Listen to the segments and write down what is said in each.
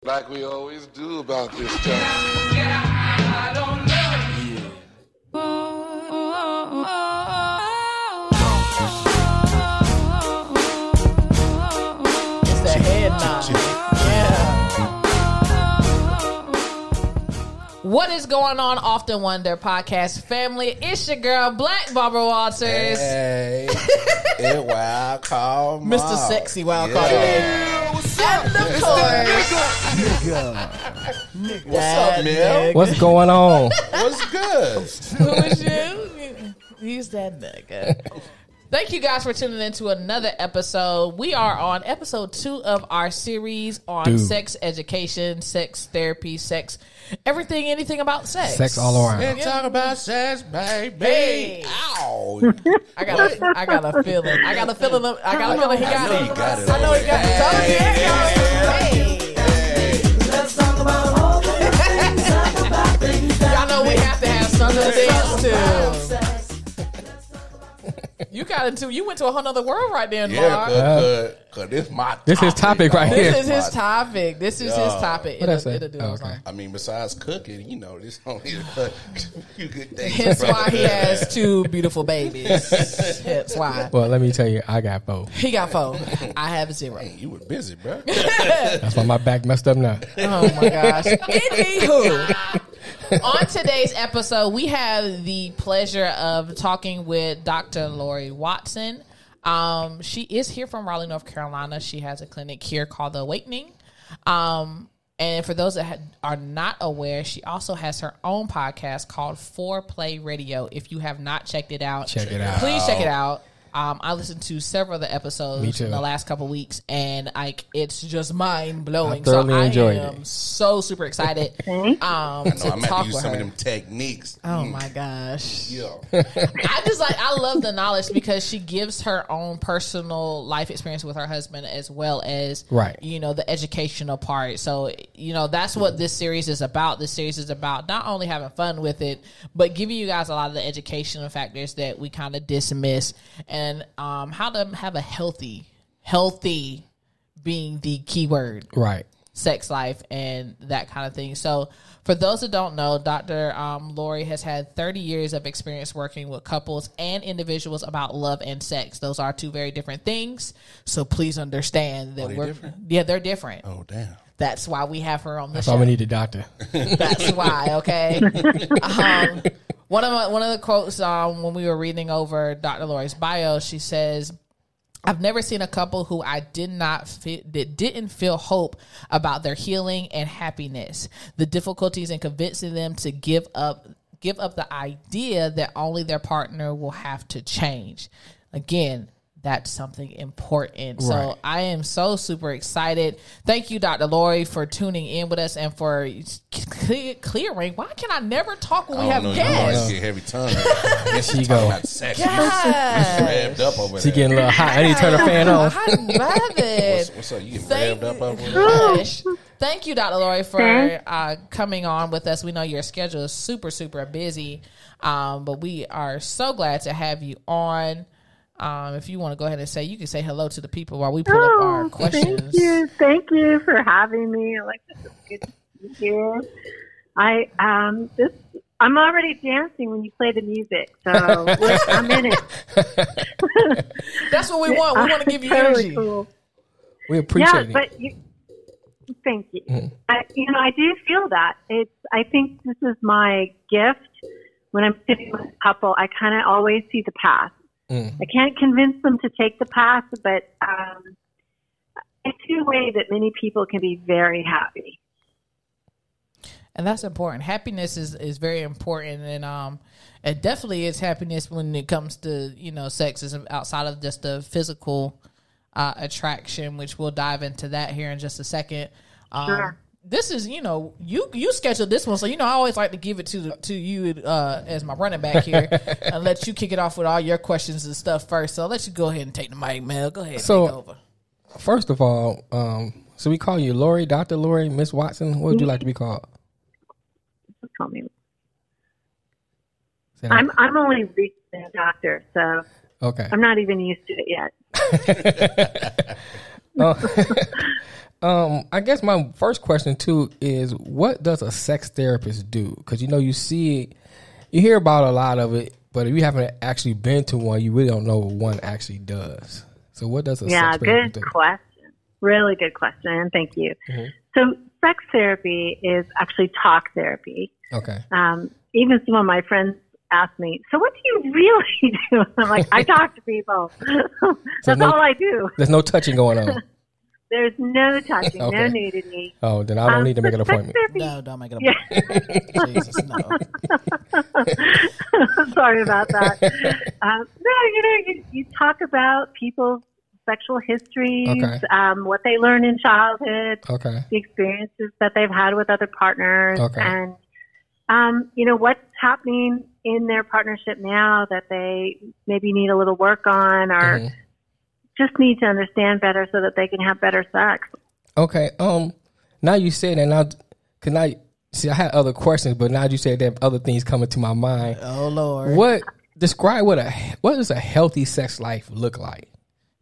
Like we always do about this time. I don't know. It's the head nod. Yeah. What is going on, Often Wonder podcast family? It's your girl, Black Barbara Walters. Hey, it wild call, Mr. Sexy Wild Card today. What's And of course, What's up, man? What's going on? What's good? who is you? He's that nigga. Thank you guys for tuning in to another episode. We are on episode 2 of our series on sex education, sex therapy, sex, everything, anything about sex. Sex all around. Let's talk about sex, baby. Hey. Ow. I got a feeling. I got a feeling he got it. You got it. I know he got it. Let's talk about all things. Talk about things. Y'all know we have to have something to dance to. You got into. You went to a whole other world right there, Yeah, Mark. good. Cause this This is topic right dog. here. This is his topic. This is his topic. What I It'll say? do Oh, something. okay. I mean, besides cooking, you know, this only a few good things. Hence why he has 2 beautiful babies. Hence why. Well, let me tell you, I got both. He got 4. I have 0. Hey, you were busy, bro. That's why my back messed up now. Oh my gosh. Anywho, on today's episode, we have the pleasure of talking with Dr. Laurie Watson. She is here from Raleigh, North Carolina. She has a clinic here called The Awakening. And for those that are not aware, she also has her own podcast called FOREPLAY RADIO. If you have not checked it out, Check it out. please check it out. I listened to several of the Me episodes too. in the last couple of weeks, and it's just mind blowing. I thoroughly enjoyed am it. so super excited I know to I'm going to talk use with some her. of them techniques. Oh my gosh. Yeah. I love the knowledge because she gives her own personal life experience with her husband as well as, Right. you know, the educational part. So, you know, that's what this series is about. This series is about not only having fun with it, but giving you guys a lot of the educational factors that we kind of dismiss, and how to have a healthy being the key word. Right. Sex life and that kind of thing. So for those that don't know, Dr. Laurie has had 30 years of experience working with couples and individuals about love and sex. Those are 2 very different things. So please understand that they're different? Yeah, they're different. Oh, damn. That's why we have her on the That's show. why we need a doctor. That's why, okay? One of the quotes when we were reading over Dr. Laurie's bio, she says, I've never seen a couple who I didn't feel hope about their healing and happiness. The difficulties in convincing them to give up the idea that only their partner will have to change. Again, that's something important. Right. So I am so super excited. Thank you, Dr. Laurie, for tuning in with us and for clearing. Why can I never talk when we have guests? Get heavy tongue. She go. About sex. Yes. You revved up over She there. getting a little hot. I need to turn the fan on. I love it. What's up? You getting Thank revved up over there? Gosh. Thank you, Dr. Laurie, for coming on with us. We know your schedule is super, super busy, but we are so glad to have you on. If you want to go ahead and you can say hello to the people while we pull up our questions. Thank you for having me. Alexis, it's good to be here. I'm already dancing when you play the music, so I'm in it. That's what we want. We want to give you totally energy. cool. We appreciate it. But thank you. I do feel that. I think this is my gift. When I'm sitting with a couple, I kind of always see the path. I can't convince them to take the path, but I see a way that many people can be very happy. And that's important. Happiness is very important, and it definitely is happiness when it comes to, you know, sex is outside of just the physical attraction, which we'll dive into that here in just a second. Sure. This is, you know, you scheduled this one, so you know I always like to give it to you as my running back here and let you kick it off with all your questions and stuff first. So I'll let you go ahead and take the mic, Mel. Go ahead and take over. First of all, so we call you Laurie, Dr. Laurie, Miss Watson. What would you like to be called? Just call me. I'm only recently a doctor, so okay. I'm not even used to it yet. I guess my first question too is, what does a sex therapist do? Because you see it, you hear about a lot of it, but if you haven't actually been to one, you really don't know what one actually does. So what does a sex therapist do? Good question. Really good question. Thank you. Mm-hmm. So sex therapy is actually talk therapy. Okay. Even some of my friends ask me, so what do you really do? I'm like, I talk to people. That's all I do. There's no touching going on. There's no touching, Okay. no nudity. Oh, then I don't need to make an appointment. No, don't make an appointment. Jesus, no. Sorry about that. You talk about people's sexual histories, Okay. What they learn in childhood, Okay. the experiences that they've had with other partners, Okay. and what's happening in their partnership now that they maybe need a little work on, or just need to understand better so that they can have better sex. Okay. Now you said that. Now, can I see? I had other questions, but now you said that other things coming to my mind. Oh Lord. What does a healthy sex life look like?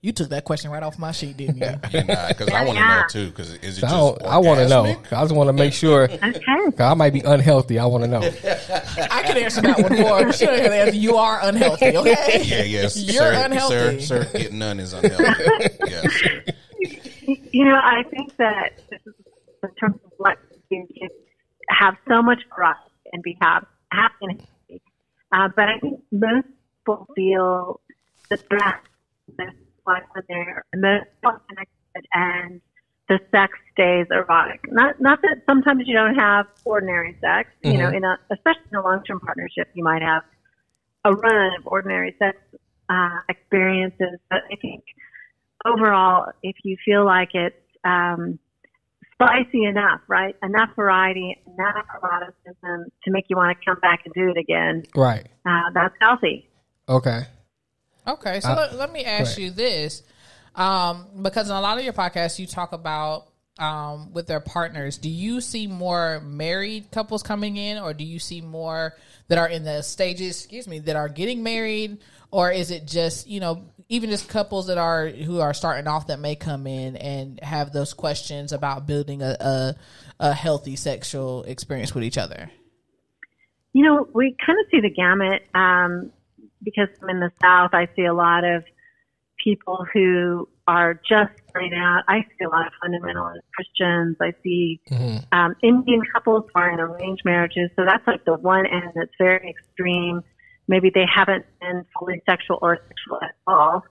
You took that question right off my sheet, didn't you? Because I want to know too. Because is it just I want to know. I just want to make sure. Okay. 'Cause I might be unhealthy. I want to know. I can answer that one more. Sure, can answer. You are unhealthy, okay? Yeah, yes. You're sir, unhealthy. Sir, getting none is unhealthy. Yes. Sir. I think that in terms of what you can have so much variety and be happy and healthy. But I think most people feel the stress when they're emotionally connected and the sex stays erotic. Not that sometimes you don't have ordinary sex. Mm-hmm. Especially in a long-term partnership, you might have a run of ordinary sex experiences. But I think overall, if you feel like it's spicy enough, right? Enough variety, enough eroticism to make you want to come back and do it again. Right. That's healthy. Okay. Okay, so let me ask you this. Because in a lot of your podcasts, you talk about with their partners. Do you see more married couples coming in, or do you see more that are in the stages, that are getting married? Or is it just, even just couples who are starting off that may come in and have those questions about building a healthy sexual experience with each other? We kind of see the gamut. Because I'm in the South, I see a lot of people who are just starting out. I see a lot of fundamentalist Christians. I see Indian couples who are in arranged marriages. So that's like the one end that's very extreme. Maybe they haven't been fully sexual or sexual at all,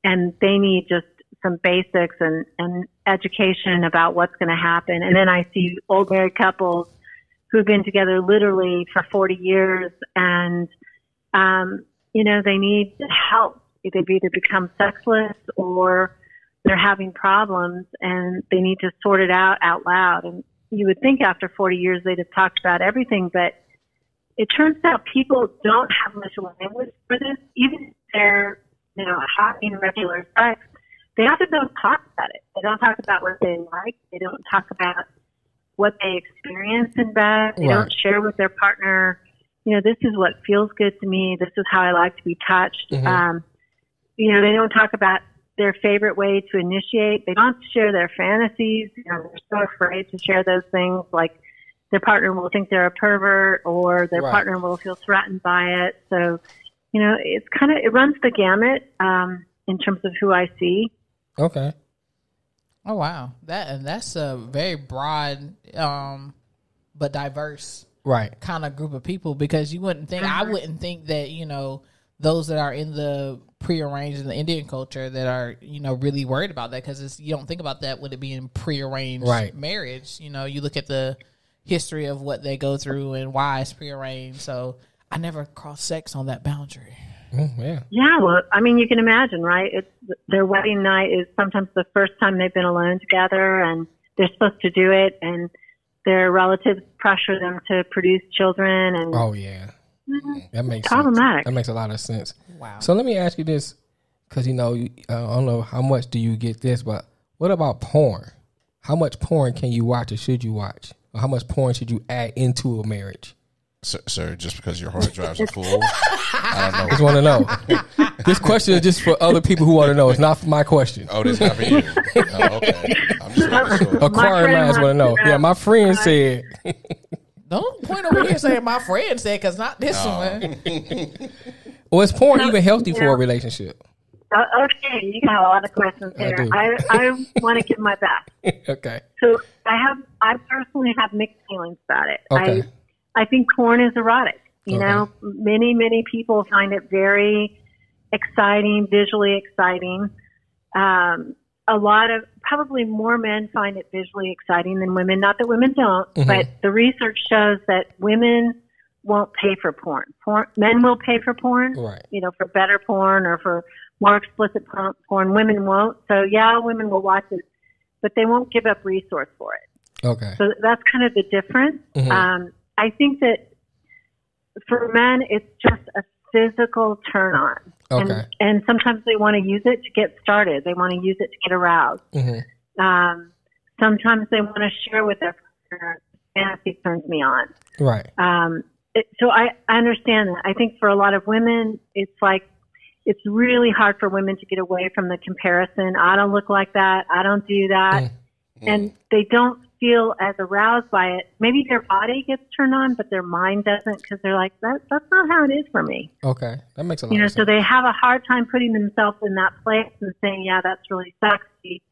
and they need just some basics and education about what's going to happen. And then I see old married couples who've been together literally for 40 years and they need help. They've either become sexless or they're having problems and they need to sort it out loud. And you would think after 40 years they'd have talked about everything, but it turns out people don't have much language for this. Even if they're, having regular sex, they often don't talk about it. They don't talk about what they like. They don't talk about what they experience in bed. They don't share with their partner, this is what feels good to me. This is how I like to be touched. Mm-hmm. They don't talk about their favorite way to initiate. They don't share their fantasies. They're so afraid to share those things. Like their partner will think they're a pervert or their partner will feel threatened by it. So, it runs the gamut in terms of who I see. Okay. Oh, wow. That's a very broad but diverse kind of group of people, because you wouldn't think, I wouldn't think that, those that are in the prearranged in the Indian culture that are, really worried about that, because you don't think about that with it being prearranged marriage. You look at the history of what they go through and why it's prearranged. So I never crossed sex on that boundary. Yeah. Yeah, well, I mean, you can imagine, right? Their wedding night is sometimes the first time they've been alone together, and they're supposed to do it, and their relatives pressure them to produce children. And that makes problematic. Sense. That makes a lot of sense. Wow. So let me ask you this, because I don't know how much do you get this, but what about porn? How much porn can you watch or should you watch? Or how much porn should you add into a marriage? Sir, just because your hard drives are full, I don't know. Just want to know. This question is just for other people who want to know. It's not for my question. Oh, this not for you. Oh, okay. I'm just making sure. Acquiring minds want to know. Yeah, my friend said. Don't point over here saying my friend said, because not this one. Well, is porn even healthy for a relationship? Okay, you got a lot of questions I here. do. I want to give my best. Okay. So I personally have mixed feelings about it. Okay. I think porn is erotic. You know, many people find it very exciting, visually exciting. A lot of, probably more men find it visually exciting than women. Not that women don't, but the research shows that women won't pay for porn. Men will pay for porn, Right. you know, for better porn or for more explicit porn. Women won't. So yeah, women will watch it, but they won't give up resource for it. Okay. So that's kind of the difference. I think that for men, it's just a physical turn on. Okay. And sometimes they want to use it to get started. They want to use it to get aroused. Sometimes they want to share with their partner. Fantasy turns me on. Right. So I understand that. I think for a lot of women, it's like, it's really hard for women to get away from the comparison. I don't look like that. I don't do that. And they don't feel as aroused by it. Maybe their body gets turned on, but their mind doesn't, because they're like, that's not how it is for me. Okay. That makes a lot You know, of sense. so they have a hard time putting themselves in that place and saying, yeah, that's really sexy.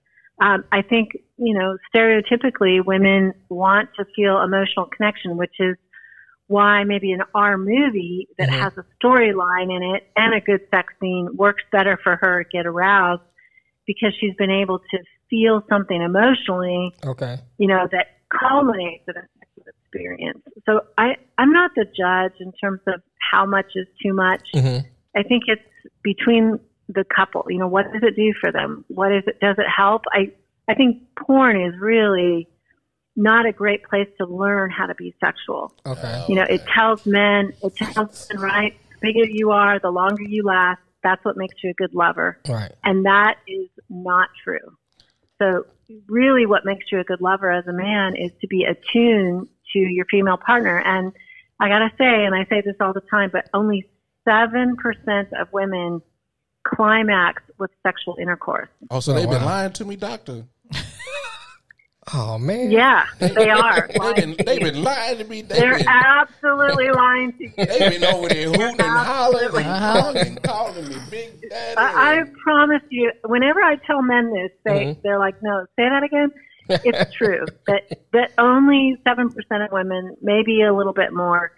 I think, you know, stereotypically women want to feel emotional connection, which is why maybe an R movie that has a storyline in it and a good sex scene works better for her to get aroused, because she's been able to feel something emotionally, Okay. you know, that culminates in a sexual experience. So I'm not the judge in terms of how much is too much. I think it's between the couple. You know, what does it do for them? What is it? Does it help? I think porn is really not a great place to learn how to be sexual. Okay. You know, it tells men, right, the bigger you are, the longer you last, that's what makes you a good lover. Right. And that is not true. So really what makes you a good lover as a man is to be attuned to your female partner. And I got to say, and I say this all the time, but only 7% of women climax with sexual intercourse. Oh, so they've been lying to me, doctor. Oh, man. Yeah, they are. They've been lying to me. They're absolutely lying to you. They've been over there hooting and hollering and calling me Big Daddy. I promise you, whenever I tell men this, they're like, no, say that again. It's true that only 7% of women, maybe a little bit more,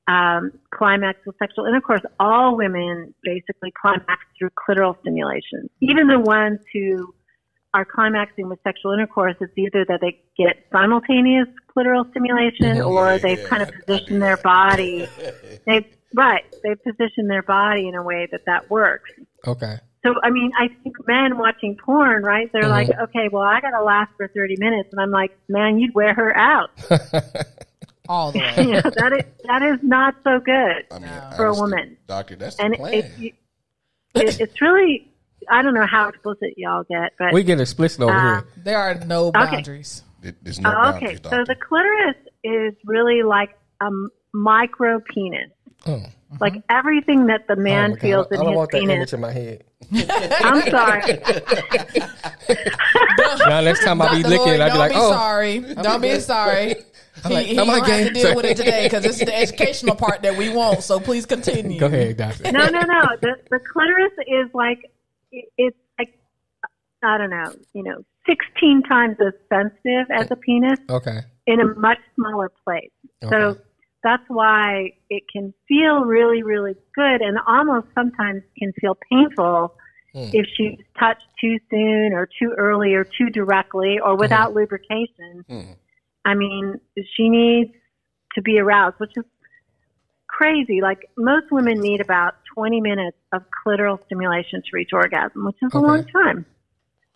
climax with sexual intercourse. All women basically climax through clitoral stimulation. Even the ones who are climaxing with sexual intercourse, it's either that they get simultaneous clitoral stimulation or they've kind of positioned their body. They've positioned their body in a way that works. Okay. So, I mean, I think men watching porn, right, they're like, okay, well, I got to last for 30 minutes. And I'm like, man, you'd wear her out. All the way. You know, that is not so good I mean, for a honestly, woman. Doctor, that's the And plan. it's really, I don't know how explicit y'all get, but We get explicit over here. There are no boundaries. There's no okay. boundaries, So doctor. the clitoris is really like a micro penis. Like everything that the man feels in I don't his want that penis. image in my head. I'm sorry. Now, next time I be Dr. licking, Lloyd, I be like, don't oh. sorry. Don't be sorry. like, He am I don't have to gay? deal with it today because this is the educational part that we want. So please continue. Go ahead, doctor. No. The clitoris is like, it's like, I don't know, 16 times as sensitive as a penis Okay. in a much smaller place. So Okay. that's why it can feel really, really good and almost sometimes can feel painful if she's touched too soon or too early or too directly or without lubrication. I mean, she needs to be aroused, which is crazy. Like most women need about 20 minutes of clitoral stimulation to reach orgasm, which is a long time,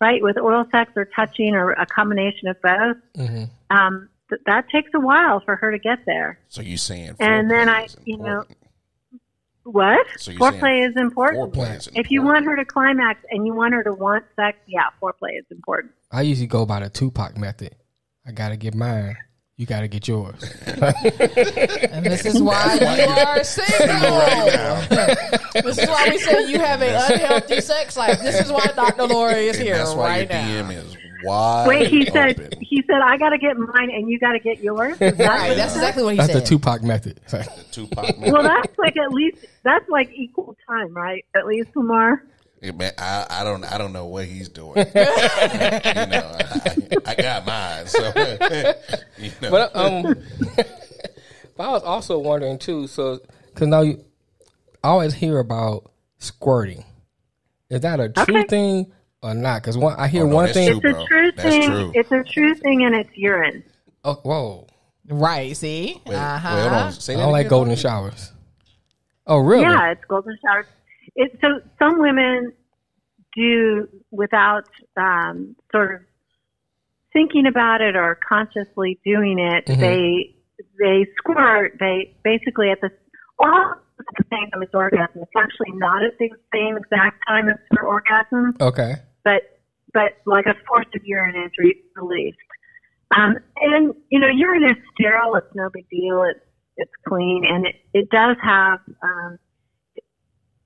right? With oral sex or touching or a combination of both. That takes a while for her to get there. So you're saying And then foreplay is important. What? So you're Foreplay saying is important. foreplay is If you want her to climax and you want her to want sex, yeah, foreplay is important. I usually go by the Tupac method. I got to get mine. you got to get yours. And this is why you are single. This is why we say you have an unhealthy sex life. This is why Dr. Laurie is here That's why right your now. DM is wide. Wait, he open. said, I got to get mine and you got to get yours. Is that Right, that's exactly what he That's said. the Tupac method. The Tupac. Well, that's like equal time, right? At least, Lamar. Yeah, man, I don't know what he's doing. I got mine. So, But but I was also wondering too. So, because now you always hear about squirting. Is that a true thing or not? Because I hear one that's thing. true, It's a true That's thing. true. It's a true thing, and it's urine. Oh, whoa! Right, see? wait, hold on. Say I that don't like again, golden Laurie? showers. Oh, really? Yeah, it's golden showers. So some women do without sort of thinking about it or consciously doing it. Mm-hmm. They squirt. They basically at the same time as orgasm. It's actually not at the same exact time as their orgasm, Okay. but like a force of urine is released. And urine is sterile. It's no big deal. It's clean, and it does have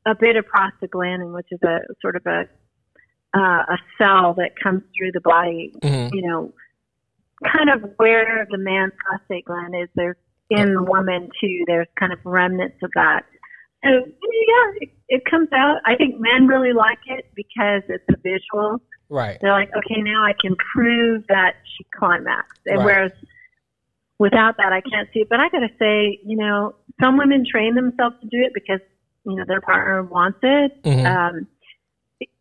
a bit of prostaglandin, which is a sort of a cell that comes through the body. Mm-hmm. Kind of where the man's prostate gland is. There's in the woman too. There's kind of remnants of that. So yeah, it comes out. I think men really like it because it's a visual. Right. They're like, okay, now I can prove that she climaxed. And Right. whereas without that, I can't see it. But I got to say, some women train themselves to do it because, their partner wants it. Mhm.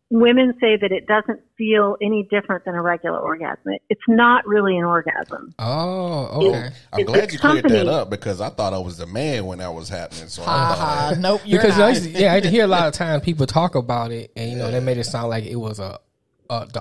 Women say that it doesn't feel any different than a regular orgasm. It's not really an orgasm. Oh, okay. I'm glad you cleared company. that up because I thought I was the man when that was happening. So I thought, Nope, you're Because not. I hear a lot of times people talk about it, and they made it sound like it was the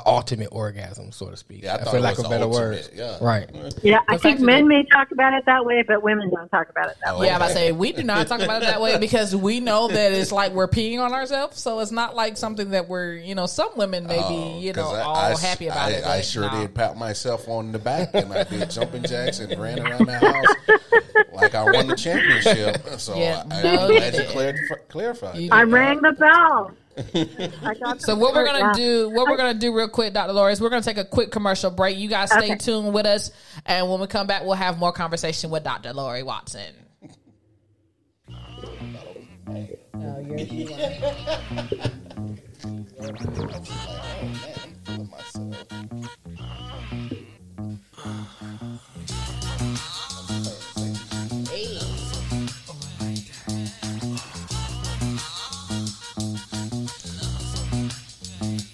ultimate orgasm, so to speak. Yeah, I thought for it lack was of the better ultimate, words. yeah. Right. Yeah, I The think fact men that- may talk about it that way, but women don't talk about it that way. Yeah, I'm about to say, we do not talk about it that way because we know that it's like we're peeing on ourselves. So it's not like something that we're, some women may be, 'cause all happy about it. I but sure no. did pat myself on the back and I did jumping jacks and ran around the house like I won the championship. So Yeah, I'm no, glad you you clarified. You that. I rang the bell. I got So the what we're word, gonna yeah. do real quick, Dr. Laurie, is we're gonna take a quick commercial break. You guys stay Okay. tuned with us, and when we come back, we'll have more conversation with Dr. Laurie Watson.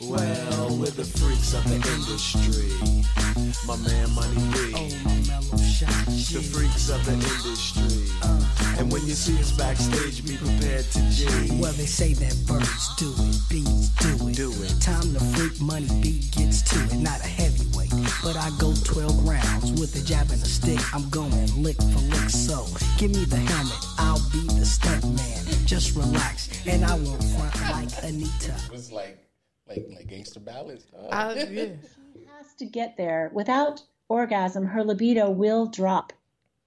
Well, we're the freaks of the industry. My man Money B. The freaks of the industry. And when you see us backstage, be prepared to G. Well, they say that birds do it, bees do it. Do it. Time to freak, Money B gets to it. Not a heavyweight, but I go 12 rounds with a jab and a stick. I'm going lick for lick, so give me the helmet. I'll be the stunt man. Just relax, and I won't front like Anita. It's like gangster ballads. Has to get there. Without orgasm, her libido will drop.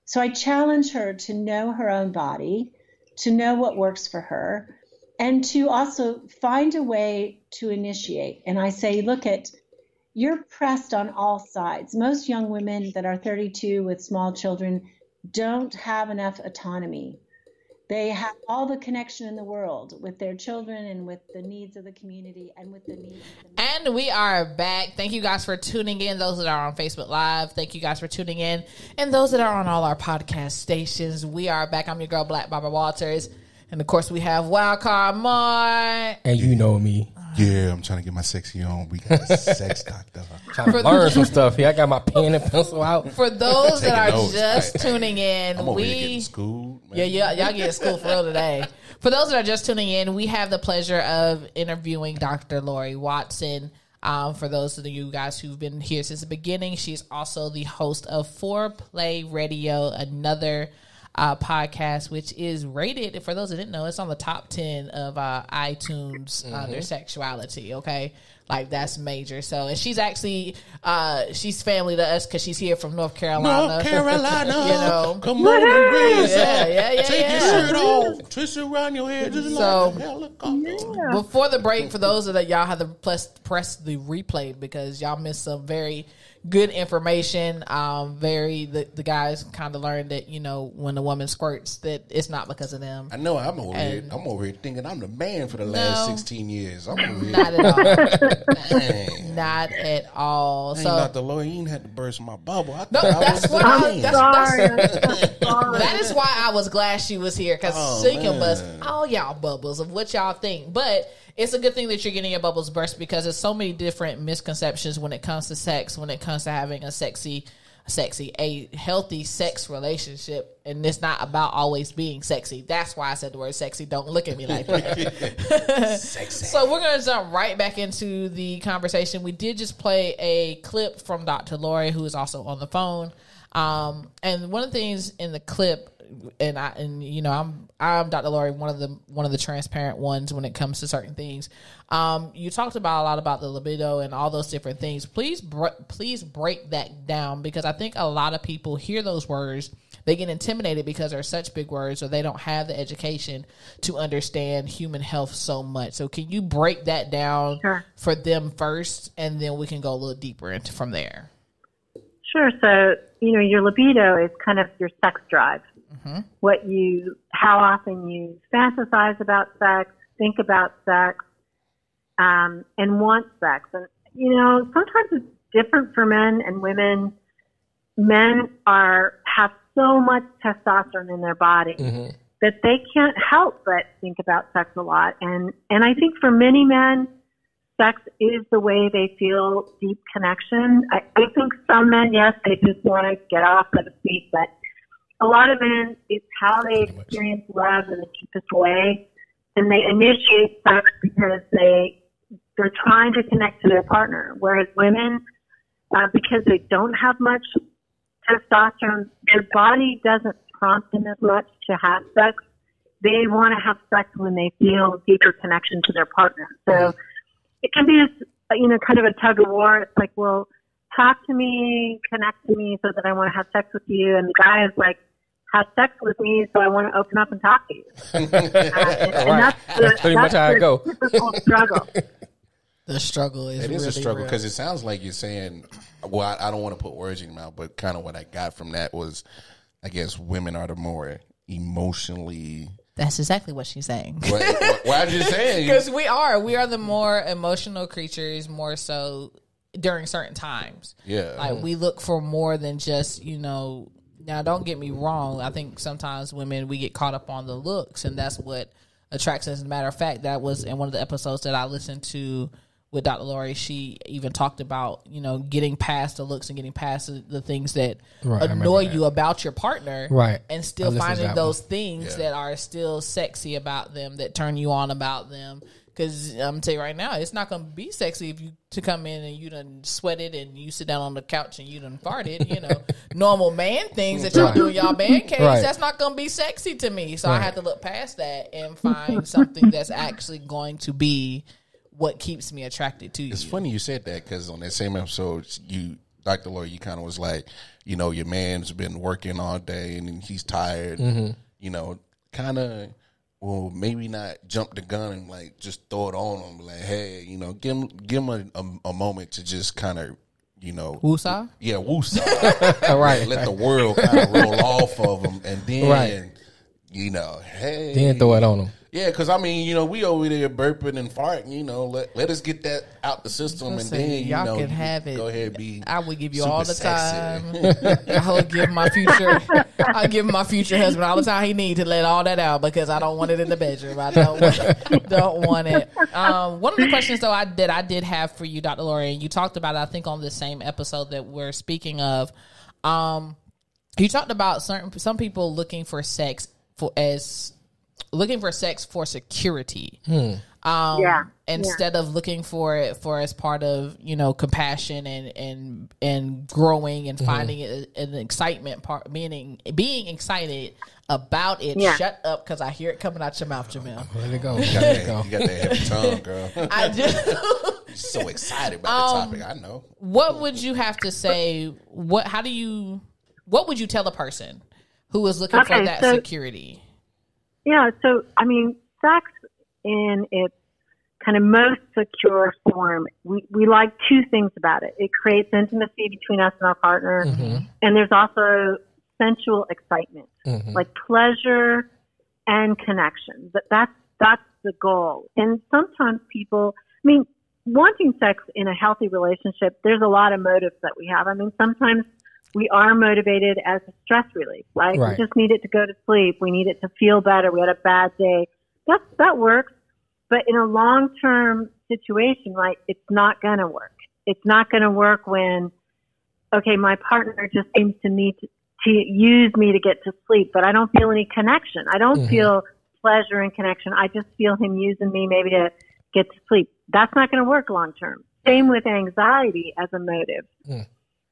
So I challenge her to know her own body, to know what works for her, and to also find a way to initiate. And I say, you're pressed on all sides. Most young women that are 32 with small children don't have enough autonomy. They have all the connection in the world with their children and with the needs of the community and with the needs of the And we are back. Thank you guys for tuning in. Those that are on Facebook Live, thank you guys for tuning in. And those that are on all our podcast stations, we are back. I'm your girl, Black Barbara Walters. And of course, we have Wildcard Mark. And you know me. Yeah, I'm trying to get my sexy on. We got a sex doctor. Trying to learn some stuff here. I got my pen and pencil out. For those that are Taking notes. just tuning in, I'm over here getting schooled. Man. Yeah, y'all get school for real today. For those that are just tuning in, we have the pleasure of interviewing Dr. Laurie Watson. For those of you guys who've been here since the beginning, she's also the host of FOREPLAY Radio, another podcast, which is rated, for those that didn't know, it's on the top 10 of iTunes under Sexuality, okay? Like that's major. So, and she's actually she's family to us because she's here from North Carolina. North Carolina, you know, come on, yeah. Take your shirt off, twist it around your head, just like a helicopter. Before the break, for those that y'all have to press the replay because y'all missed some very good information. The guys kind of learned that, you know, when a woman squirts, that it's not because of them. I know. I'm over here thinking I'm the man for the last 16 years. I'm over here. Not at all. Not at all. I ain't So Dr. Laurie, you had to burst my bubble. I no, thought I that's was what the I'm man. sorry. That is why I was glad she was here because she can bust all y'all bubbles of what y'all think. But it's a good thing that you're getting your bubbles burst because there's so many different misconceptions when it comes to sex, when it comes to having a healthy sex relationship. And it's not about always being sexy. That's why I said the word sexy. Don't look at me like that. Sexy. So we're going to jump right back into the conversation. We did just play a clip from Dr. Laurie, who is also on the phone. And one of the things in the clip, and you know, I'm Dr. Laurie, one of the transparent ones when it comes to certain things. You talked about a lot about the libido and all those different things. Please break that down because I think a lot of people hear those words, they get intimidated because they're such big words or they don't have the education to understand human health so much. So can you break that down for them first, and then we can go a little deeper into from there? Sure. So, you know, your libido is kind of your sex drive. How often you fantasize about sex, think about sex, and want sex. And, you know, sometimes it's different for men and women. Men have so much testosterone in their body that they can't help but think about sex a lot. And I think for many men, sex is the way they feel deep connection. I think some men, yes, they just want to get off, so to speak, but a lot of men, it's how they experience love in the deepest way, and they initiate sex because they're trying to connect to their partner. Whereas women, because they don't have much testosterone, their body doesn't prompt them as much to have sex. They want to have sex when they feel deeper connection to their partner. So it can be, kind of a tug of war. It's like, well, talk to me, connect to me so that I want to have sex with you. And the guy is like, have sex with me so I want to open up and talk to you. And that's pretty much how I go. Typical struggle. The struggle is It is really a struggle real. because it sounds like you're saying, well, I don't want to put words in your mouth, but kind of what I got from that was, I guess women are the more emotionally. That's exactly what she's saying. Why I'm just saying? Because we are the more emotional creatures, more so during certain times. Yeah. Like we look for more than just, now don't get me wrong. I think sometimes women, we get caught up on the looks, and that's what attracts us. As a matter of fact, that was in one of the episodes that I listened to with Dr. Laurie. She even talked about, getting past the looks and getting past the things that annoy you about your partner. Right. And still finding those things that are still sexy about them, that turn you on about them. Because I'm going to tell you right now, it's not going to be sexy if you to come in and you done sweated and you sit down on the couch and you done farted, normal man things that y'all do in y'all man caves, that's not going to be sexy to me. So I had to look past that and find something that's actually going to be what keeps me attracted to you. It's funny you said that because on that same episode, Dr. Laurie, you kind of was like, your man's been working all day and he's tired, kind of. Well, maybe not jump the gun and like just throw it on him. Like, hey, give him a moment to just kind of, woosah? Yeah, woosah. Right. Let the world kind of roll off of him, and then, hey, then throw it on him. Yeah, because we over there burping and farting. Let us get that out the system, and then y'all can have it. Go ahead, be. I would give you super all the sexy. time. I would give my future. I give my future husband all the time he needs to let all that out because I don't want it in the bedroom. I don't want it. One of the questions though I did have for you, Dr. Laurie, and you talked about it, I think on the same episode that we're speaking of. You talked about some people looking for sex for security. Instead of looking for it as part of, compassion and growing and finding it an excitement part, meaning being excited about it. Yeah. Shut up, because I hear it coming out your mouth, Jamil. Let it go. You got that heavy tongue, girl. I do. so excited about the topic. I know. What would you have to say? What would you tell a person who is looking for that security? Yeah, so I mean, sex in its kind of most secure form, we like two things about it. It creates intimacy between us and our partner, and there's also sensual excitement, like pleasure and connection. But that's the goal. And sometimes people, I mean, wanting sex in a healthy relationship, there's a lot of motives that we have. I mean, sometimes we are motivated as a stress relief. Like we just need it to go to sleep. We need it to feel better. We had a bad day. That works. But in a long-term situation, right, it's not going to work. It's not going to work when, okay, my partner just seems to need to use me to get to sleep, but I don't feel any connection. I don't feel pleasure and connection. I just feel him using me maybe to get to sleep. That's not going to work long-term. Same with anxiety as a motive.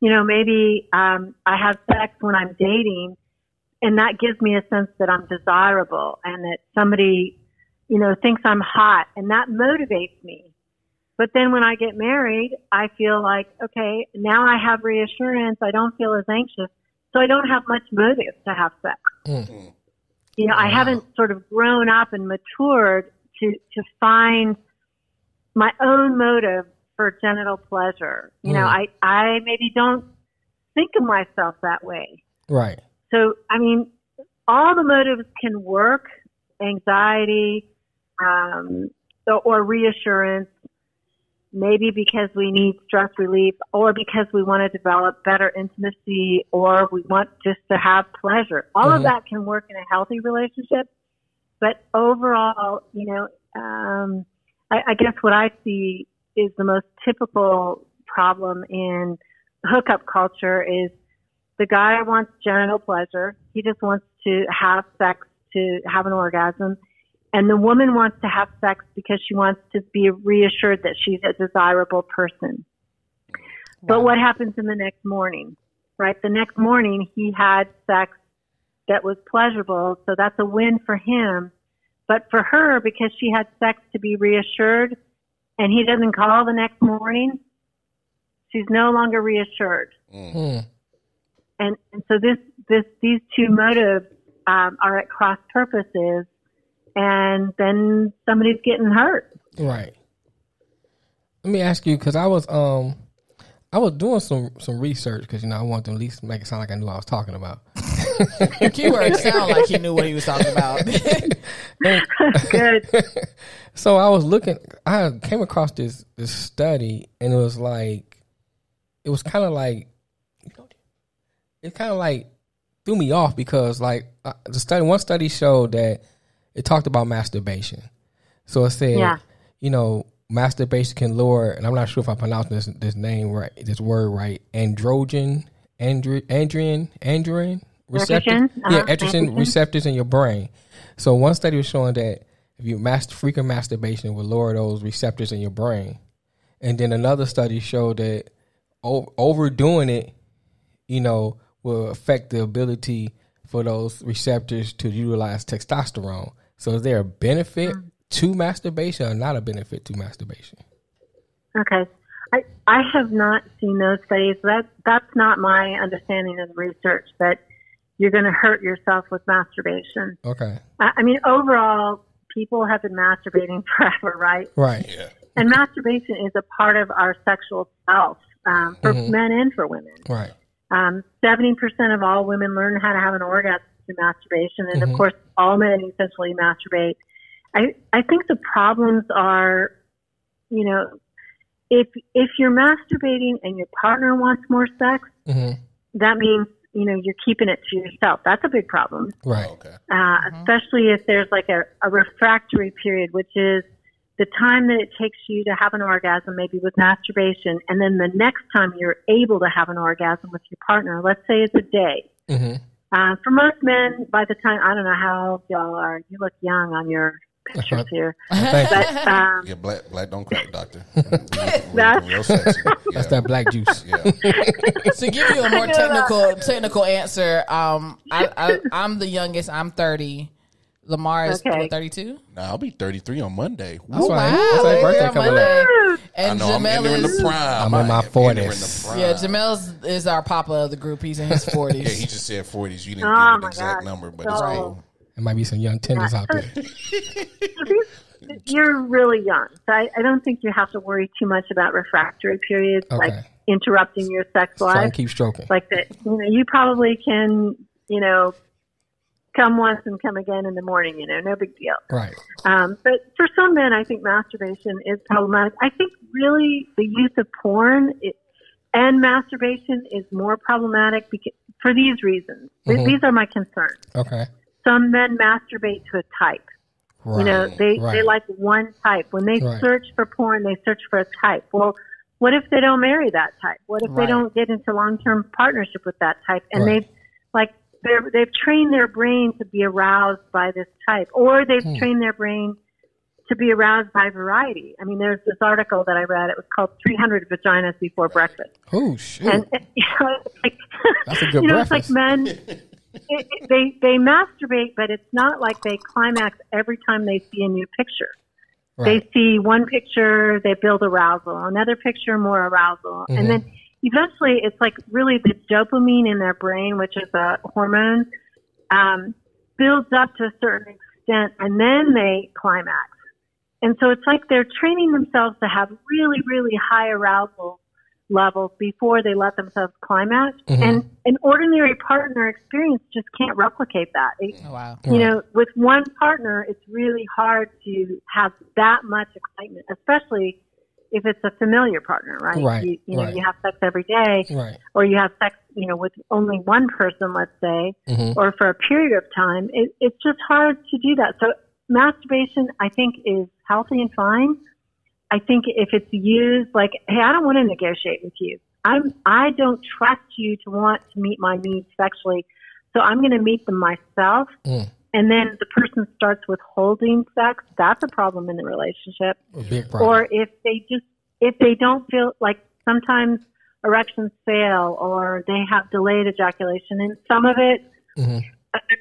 You know, maybe I have sex when I'm dating, and that gives me a sense that I'm desirable and that somebody, you know, thinks I'm hot, and that motivates me. But then when I get married, I feel like, okay, now I have reassurance. I don't feel as anxious, so I don't have much motive to have sex. You know, I haven't sort of grown up and matured to find my own motive for genital pleasure. You know, I maybe don't think of myself that way. Right. So, I mean, all the motives can work, anxiety, or reassurance, maybe because we need stress relief or because we want to develop better intimacy or we want just to have pleasure. All of that can work in a healthy relationship. But overall, you know, I guess what I see is the most typical problem in hookup culture is the guy wants genital pleasure. He just wants to have sex to have an orgasm. And the woman wants to have sex because she wants to be reassured that she's a desirable person. But what happens in the next morning, right? The next morning he had sex that was pleasurable, so that's a win for him. But for her, because she had sex to be reassured and he doesn't call the next morning, she's no longer reassured. And so these two motives are at cross purposes, and then somebody's getting hurt. Right. Let me ask you, because I was doing some research because, you know, I want to at least make it sound like I knew what I was talking about. Keyword sound like he knew what he was talking about. Good. So I was looking. I came across this study, and it was kind of like threw me off because one study showed that it talked about masturbation. So it said, you know, masturbation can lower, and I'm not sure if I pronounced this name right, this word right, androgen receptors. Estrogen receptors in your brain. So one study was showing that if you frequent masturbation will lower those receptors in your brain. And then another study showed that overdoing it, you know, will affect the ability for those receptors to utilize testosterone. So is there a benefit to masturbation or not a benefit to masturbation? Okay. I have not seen those studies. That's not my understanding of the research, that you're going to hurt yourself with masturbation. Okay. I mean, overall, people have been masturbating forever, right? Right. Yeah. And masturbation is a part of our sexual self for men and for women. Right. 70% of all women learn how to have an orgasm through masturbation. And of course, all men essentially masturbate. I think the problems are, you know, if you're masturbating and your partner wants more sex, that means, you know, you're keeping it to yourself. That's a big problem. Right. Okay. Especially if there's like a refractory period, which is the time that it takes you to have an orgasm, maybe with masturbation, and then the next time you're able to have an orgasm with your partner, let's say it's a day. For most men, by the time, I don't know how old y'all are, you look young on your pictures here. But, black don't crack, doctor. That's real sexy. That's that black juice. To give you a more technical answer, I'm the youngest. I'm 30. Lamar is Okay. 32. Nah, I'll be 33 on Monday. That's Wow, right. That's look his at birthday that coming Monday. up. And I know I'm entering Jamel the prime. I'm in my I am entering 40s. the prime. Yeah, Jamel is our papa of the group. He's in his 40s. Yeah, he just said 40s. You didn't Oh, give my the exact God. number, but it's So- cool. There might be some young tenders out there. You're really young, so I don't think you have to worry too much about refractory periods, like Okay. interrupting your sex So I can life. keep stroking. Like that, you probably can, come once and come again in the morning. No big deal. Right. But for some men, I think masturbation is problematic. I think really the use of porn and masturbation is more problematic for these reasons. These are my concerns. Okay. Some men masturbate to a type. Right. They Right. like one type. When they Right. search for porn, they search for a type. Well, what if they don't marry that type? What if they Right. don't get into long-term partnership with that type? And Right. they've trained their brain to be aroused by this type, or they've trained their brain to be aroused by variety. I mean, there's this article that I read. It was called 300 Vaginas Before Breakfast. Oh, shoot. And it's like, That's a good it's breakfast. like men, they masturbate, but it's not like they climax every time they see a new picture. Right. They see one picture, they build arousal, another picture, more arousal. And then eventually it's like really the dopamine in their brain, which is a hormone, builds up to a certain extent, and then they climax. And so it's like they're training themselves to have really, really high arousal levels before they let themselves climax. And an ordinary partner experience just can't replicate that. Oh, wow. With one partner, it's really hard to have that much excitement, especially if it's a familiar partner, right? Right, You right. you have sex every day, Right. or you have sex, with only one person, let's say, or for a period of time. It's just hard to do that. So masturbation, I think, is healthy and fine. I think if it's used like, hey, I don't want to negotiate with you. I don't trust you to want to meet my needs sexually, so I'm going to meet them myself. And then the person starts withholding sex. That's a problem in the relationship. A big problem. Or if they don't feel like sometimes erections fail or they have delayed ejaculation, and some of it, I'm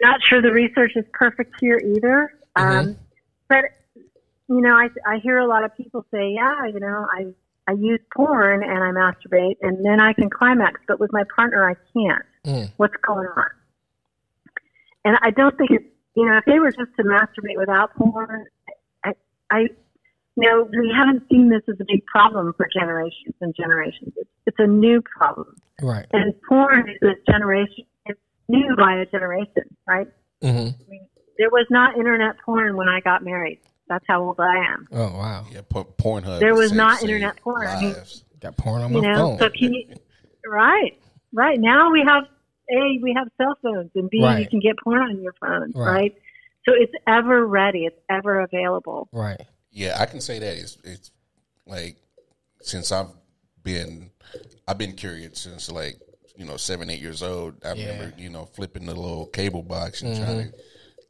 not sure the research is perfect here either. But I hear a lot of people say, yeah, I use porn and I masturbate and then I can climax, but with my partner I can't. What's going on? And I don't think it's, if they were just to masturbate without porn, we haven't seen this as a big problem for generations and generations. It's a new problem. Right. And porn is a generation, it's new by a generation, right? I mean, there was not internet porn when I got married. That's how old I am. Oh, wow. Yeah, Pornhub. There was saved not internet porn. I mean, lives. Got porn on my phone. so can you, right. Now we have cell phones, and B, Right. you can get porn on your phone, Right. right? So it's ever ready. It's ever available. Right. Yeah, I can say that it's like since I've been curious since 7, 8 years old. I remember flipping the little cable box and trying to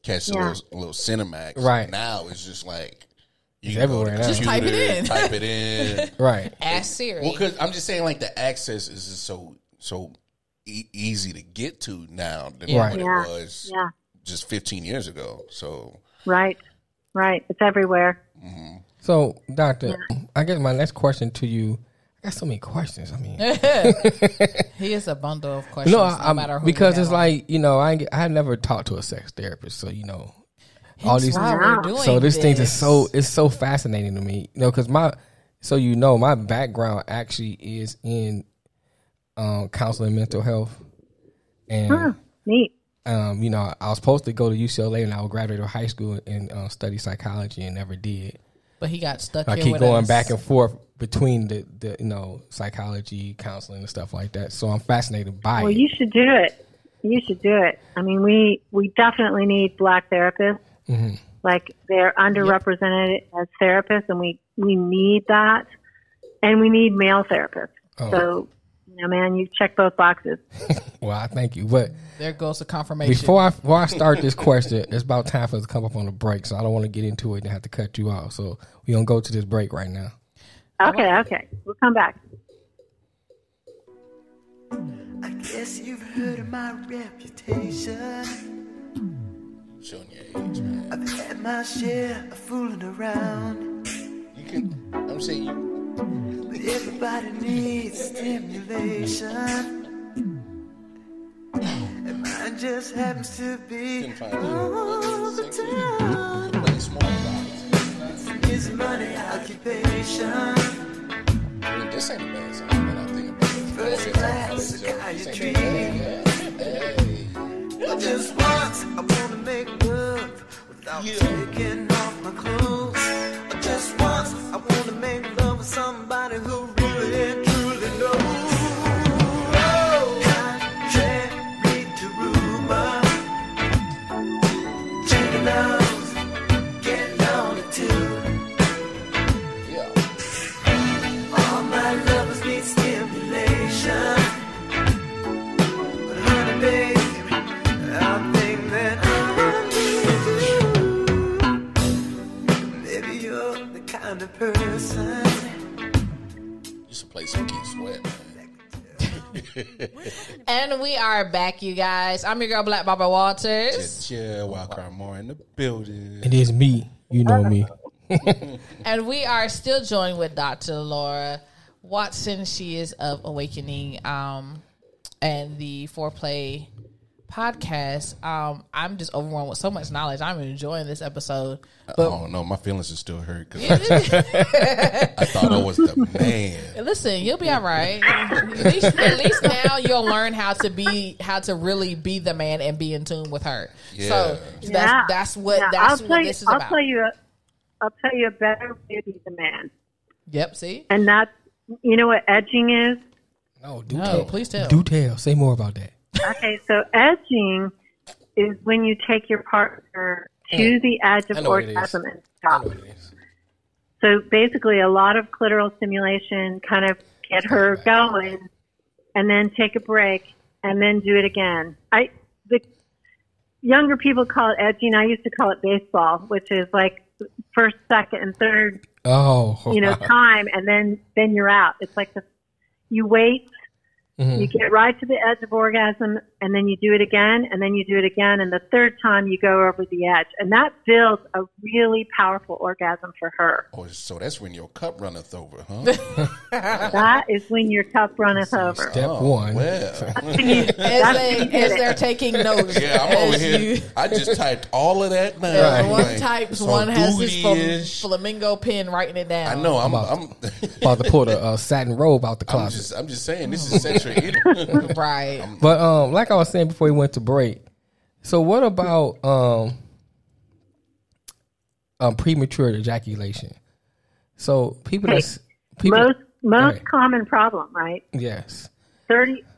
catch the little Cinemax. Right. Now it's just like you It's can go to everywhere the now. Just type it computer, in. Type it in. Right. Ask Siri. Well, because I'm just saying, like the access is just so easy to get to now than Right. what it Yeah. was Yeah. just 15 years ago. So Right. It's everywhere. So, Doctor, I guess my next question to you, I got so many questions. I mean, He is a bundle of questions. No, matter who because you it's have I never talked to a sex therapist, so all these. why we're doing So this thing is this. it's so fascinating to me, because my background actually is in counseling, mental health, and Neat. I was supposed to go to UCLA and I would graduate from high school and study psychology and never did. But he got stuck I here keep with going us. back and forth between the psychology, counseling, and stuff like that. So I'm fascinated by Well, it. you should do it. You should do it. I mean, we definitely need Black therapists. Like they're underrepresented as therapists, and we need that. And we need male therapists. Oh. So, man, you check both boxes. Well, I thank you. But There goes the confirmation. before I start this question, it's about time for us to come up on a break. So I don't want to get into it and have to cut you off. So we're going to go to this break right now. Okay. We'll come back. I guess you've heard of my reputation. Showing your age, man. I've had my share of fooling around. You can. I'm saying you. But everybody needs stimulation. And mine just happens to be all the time. Play small box. It's money, occupation. I mean, this ain't a bad song, but I'm thinking about it. First class psychiatry. But just once, I wanna make love without taking off my clothes. Just once, I wanna make love with somebody who really and truly knows. Contrary to rumor, chicken loves getting on it too. All my lovers need stimulation, but honey, babe, I think that I need you. Maybe you're the kind of person. You should play some Keith Sweat, man. And we are back, you guys. I'm your girl, Black Barbara Walters. Yeah, Wildcard Moore in the building. It is me. You know me. And we are still joined with Dr. Laura Watson. She is of Awakening and the Foreplay podcast. I'm just overwhelmed with so much knowledge. I'm enjoying this episode. But Oh no, my feelings are still hurt because I thought I was the man. listen, you'll be all right. At least now you'll learn how to really be the man and be in tune with her. Yeah. So that's what this is I'll about. tell you a better way to be the man. Yep. See. And that's, you know what edging is? No, do No, tell. please tell. Do tell. Say more about that. Okay, so edging is when you take your partner to the edge I of know what it is. orgasm and I stop. know what it is. So basically a lot of clitoral stimulation, kind of get her going, and then take a break, and then do it again. The younger people call it edging. I used to call it baseball, which is like first, second, and third, time, and then you're out. It's like you wait. Mm-hmm. You get right to the edge of orgasm, and then you do it again, and then you do it again, and the third time you go over the edge. And that builds a really powerful orgasm for her. Oh, so that's when your cup runneth over, huh? That is when your cup runneth over. Step one. Well, As they're taking notes. yeah, I'm over here. I just typed all of that down. One Like, types, so one has this booty-ish. flamingo pen writing it down. I know. I'm About to pull the satin robe out the closet. I'm just saying this is sexual. Right. But like I was saying before we went to break, so what about premature ejaculation? So most Most common problem, right? Yes. 30%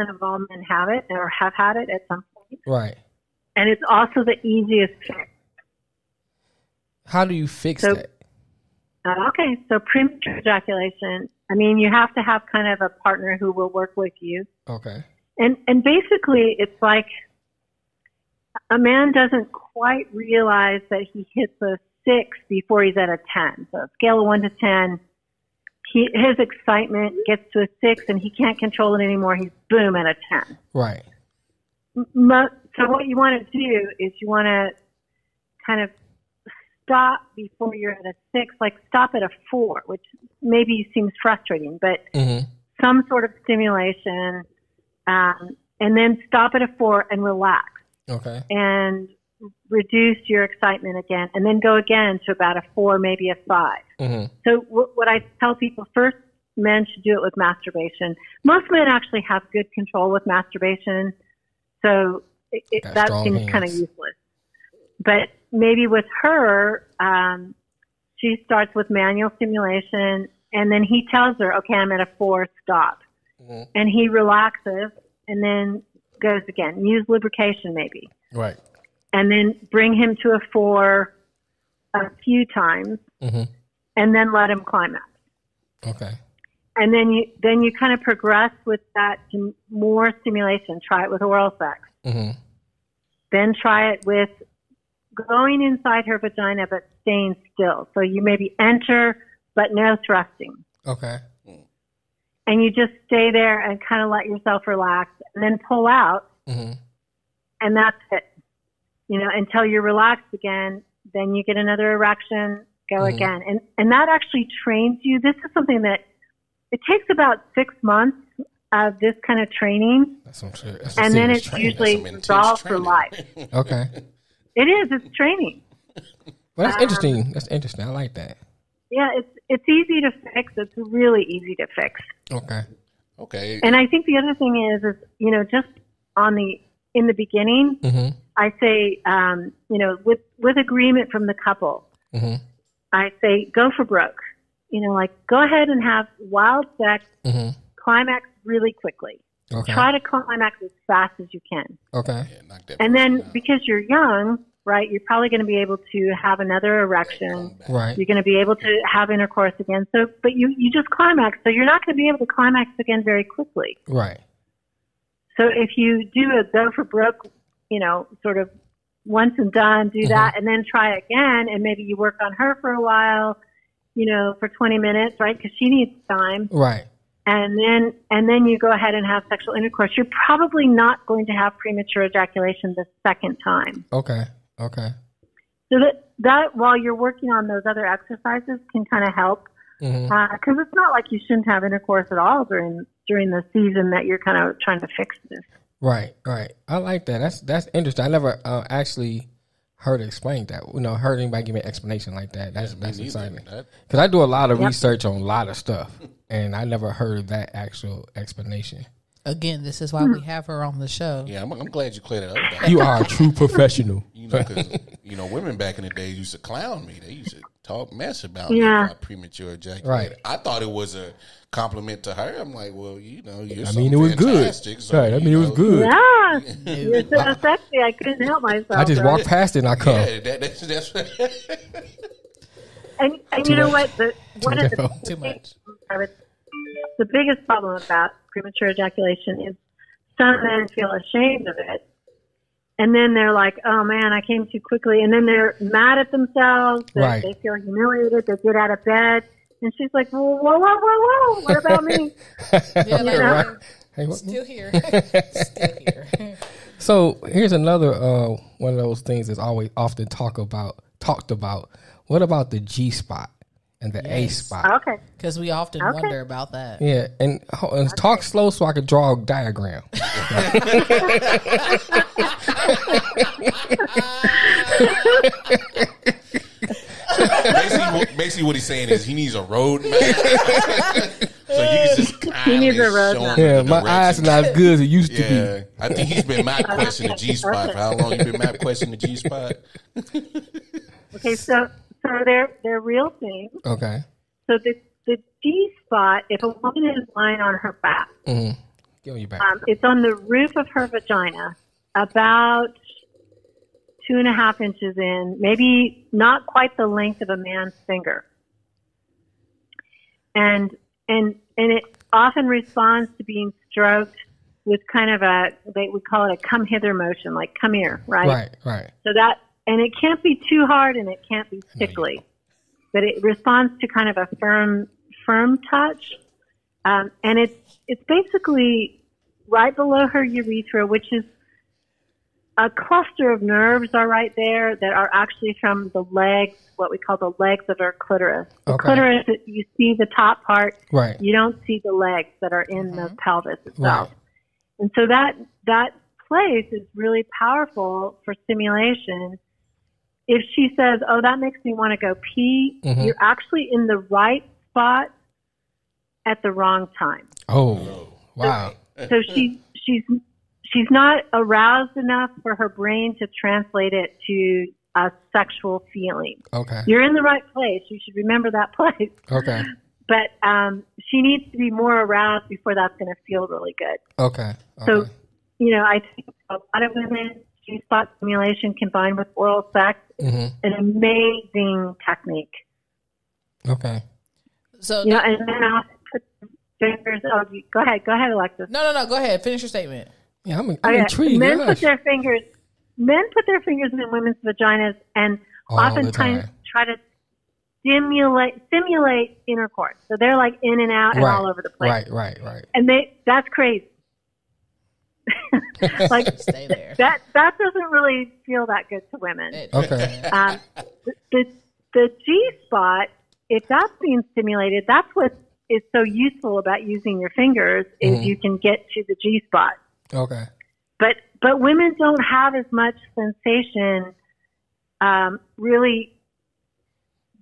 of all men have it or have had it at some point. Right. And it's also the easiest fix. How do you fix that? Okay, so premature ejaculation, I mean, you have to have kind of a partner who will work with you. Okay. And basically, it's like a man doesn't quite realize that he hits a 6 before he's at a 10. So scale of 1 to 10, his excitement gets to a 6 and he can't control it anymore. He's boom at a 10. Right. So what you want to do is you want to kind of stop before you're at a 6, like stop at a 4, which maybe seems frustrating, but some sort of stimulation, and then stop at a 4 and relax. Okay. And reduce your excitement again, and then go again to about a 4, maybe a 5. So what I tell people, first, men should do it with masturbation. Most men actually have good control with masturbation, so that seems kind of useless. But maybe with her, she starts with manual stimulation, and then he tells her, okay, I'm at a 4, stop. And he relaxes, and then goes again. Use lubrication maybe. Right. And then bring him to a 4 a few times, and then let him climax. Okay. And then you kind of progress with that to more stimulation. Try it with oral sex. Then try it with going inside her vagina but staying still. So you maybe enter but no thrusting. Okay. And you just stay there and kind of let yourself relax, and then pull out, and that's it. until you're relaxed again. Then you get another erection, go again. And that actually trains you. This is something that it takes about 6 months of this kind of training. That's what I'm sure. And then it's usually resolved for life. Okay. It is. It's training. Well, that's interesting. That's interesting. I like that. Yeah, it's easy to fix. It's really easy to fix. Okay. And I think the other thing is just in the beginning, I say, with agreement from the couple, I say, go for broke. Go ahead and have wild sex, climax really quickly. Okay. Try to climax as fast as you can. Okay. Yeah, and then because you're young, right, you're probably going to be able to have another erection. Right. You're going to be able to have intercourse again. So, but you just climax. So you're not going to be able to climax again very quickly. Right. So if you do a go for broke, sort of once and done, do that, and then try again, and maybe you work on her for a while, for 20 minutes, right? Because she needs time. Right. And then you go ahead and have sexual intercourse. You're probably not going to have premature ejaculation the second time. Okay. So that while you're working on those other exercises can kind of help, because it's not like you shouldn't have intercourse at all during the season that you're kind of trying to fix this. Right. I like that. That's interesting. I never actually heard it explained that. Heard anybody give me an explanation like that. That's exciting. Because I do a lot of research on a lot of stuff, and I never heard that actual explanation. Again, this is why we have her on the show. Yeah, I'm glad you cleared it up. You are a true professional. Because women back in the day used to clown me. They used to talk mess about premature ejaculation. Right. I thought it was a compliment to her. I'm like, well, you're it was good. So, right. It was good. Yeah, you're so sexy. I couldn't help myself. I just walked past it and I come. Yeah, that's and you know what? One of the Too much. The biggest problem about premature ejaculation is some men feel ashamed of it. And then they're like, oh, man, I came too quickly. And then they're mad at themselves. They feel humiliated. They get out of bed. And she's like, whoa. What about me? Yeah, Still here. Still here. So here's another one of those things that's always often talked about. What about the G spot and the A spot? Okay. Because we often wonder about that. Yeah, and talk slow so I can draw a diagram. Basically, what he's saying is he needs a road map. So you can just he needs a road map. Yeah, my eyes are not as good as it used to be. I think he's been map questioning the G spot. For how long you been map questioning the G spot? Okay, so they're real things. Okay. So the G spot, if a woman is lying on her back, give me your back. It's on the roof of her vagina, about 2.5 inches in, maybe not quite the length of a man's finger. And it often responds to being stroked with kind of we call it a come hither motion, like come here, right? Right. So and it can't be too hard and it can't be tickly, but it responds to kind of a firm touch. And it's basically right below her urethra, which is a cluster of nerves are right there that are actually from the legs, what we call the legs of our clitoris. The clitoris, you see the top part. Right. You don't see the legs that are in the pelvis itself. Right. And so that place is really powerful for stimulation. If she says, oh, that makes me want to go pee, you're actually in the right spot at the wrong time. Oh, wow. So she's not aroused enough for her brain to translate it to a sexual feeling. Okay. You're in the right place. You should remember that place. Okay. But she needs to be more aroused before that's going to feel really good. Okay. So, I think a lot of women, G-spot stimulation combined with oral sex is an amazing technique. Okay. So, and then I'll put fingers. Oh, go ahead, Alexis. No. Go ahead. Finish your statement. Yeah, I'm intrigued. Men put their fingers in women's vaginas and oftentimes try to simulate intercourse. So they're like in and out and all over the place. Right. And that's crazy. like Stay there. that doesn't really feel that good to women. Okay. The G spot, if that's being stimulated, that's what is so useful about using your fingers is you can get to the G spot. Okay. But women don't have as much sensation. Really,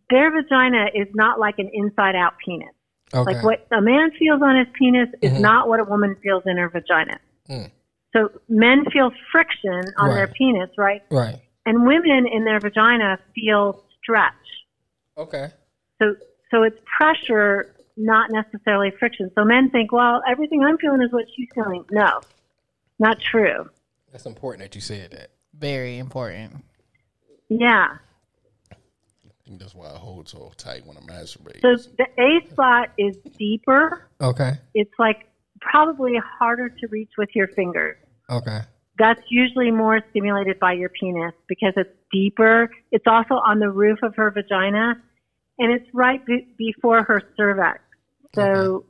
their vagina is not like an inside-out penis. Okay. Like what a man feels on his penis is not what a woman feels in her vagina. So men feel friction on their penis, right? Right. And women in their vagina feel stretch. Okay. So it's pressure, not necessarily friction. So men think, well, everything I'm feeling is what she's feeling. No, not true. That's important that you said that. Very important. Yeah. I think that's why I hold so tight when I masturbate. So the A spot is deeper. Okay. It's like probably harder to reach with your fingers. Okay. That's usually more stimulated by your penis because it's deeper. It's also on the roof of her vagina, and it's right before her cervix. So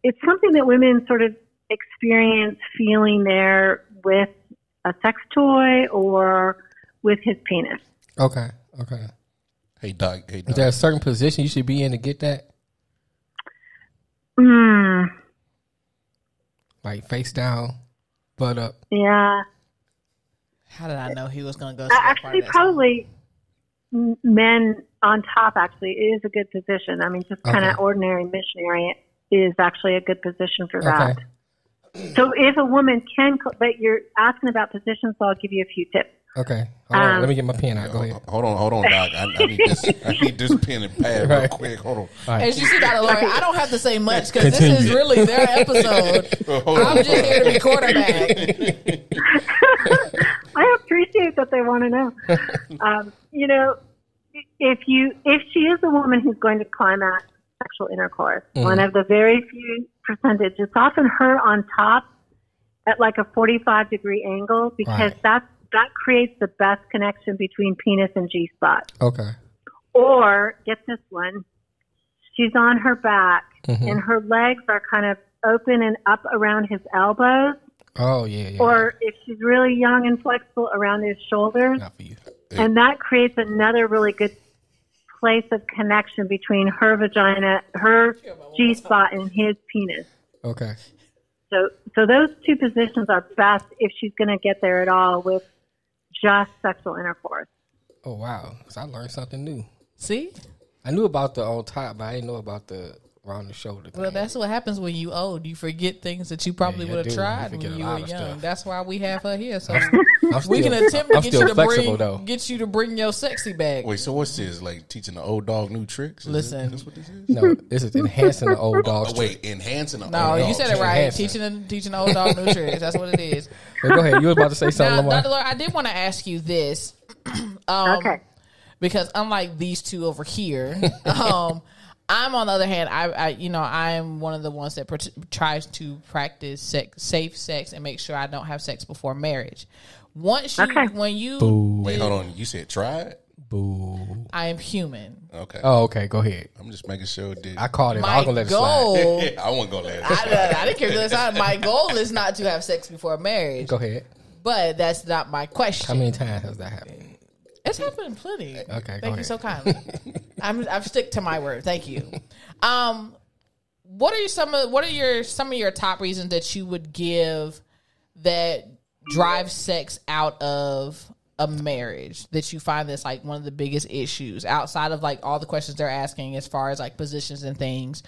it's something that women sort of experience feeling there with a sex toy or with his penis. Okay. Okay. Hey, Doc. Is there a certain position you should be in to get that? Like face down, butt up. Yeah. How did I know he was going to go? To that part Actually, of that probably men on top actually is a good position. I mean, just kind of ordinary missionary is actually a good position for that. Okay. So if a woman can, but you're asking about positions, so I'll give you a few tips. Okay. Hold on. Let me get my pen out. Go ahead. Hold on, Doc. I need this pen and pad real quick. Hold on. All right. As you see, Dr. Laurie, I don't have to say much because this is really their episode. I'm just here to be quarterback. I appreciate that they want to know. If she is a woman who's going to climax sexual intercourse, one of the very few percentage, it's often her on top at like a 45-degree angle because that creates the best connection between penis and G spot. Okay. Or get this one, she's on her back and her legs are kind of open and up around his elbows. Oh yeah. Or if she's really young and flexible, around his shoulders. Not for you. And that creates another really good place of connection between her vagina, her G spot, and his penis. Okay. So those two positions are best if she's going to get there at all with just sexual intercourse. Oh wow! So I learned something new. See? I knew about the on top, but I didn't know about the around the shoulder thing. Well, that's what happens when you old. You forget things that you probably Yeah, I would have do. tried I when forget a you lot were of young. stuff. That's why we have her here. So still- we can attempt to I'm get still you to flexible, though. get you to bring your sexy back. Wait, so what's this? Like teaching the old dog new tricks? Listen. That's what this is? No, this is enhancing the old dog's Oh, wait, enhancing the No, old you dog. said it right. Enhancing. Teaching the old dog new tricks. That's what it is. Well, go ahead. You was about to say something, Now, Lamar? Dr. Laurie, I did want to ask you this. Okay. Because unlike these two over here, I'm on the other hand, I'm one of the ones that tries to practice safe sex and make sure I don't have sex before marriage. Wait, hold on. You said try it? Boo. I am human. Okay. Oh, okay. Go ahead. I'm just making sure it did. I caught it. I My was gonna let it slide. goal, I won't go there. I didn't care if it slide. My goal is not to have sex before marriage. Go ahead. But that's not my question. How many times has that happened? It's happened plenty. Okay, Thank you so kindly. I've stick to my word. Thank you. What are some of your top reasons that you would give that drive sex out of a marriage that you find that's like one of the biggest issues outside of like all the questions they're asking as far as like positions and things?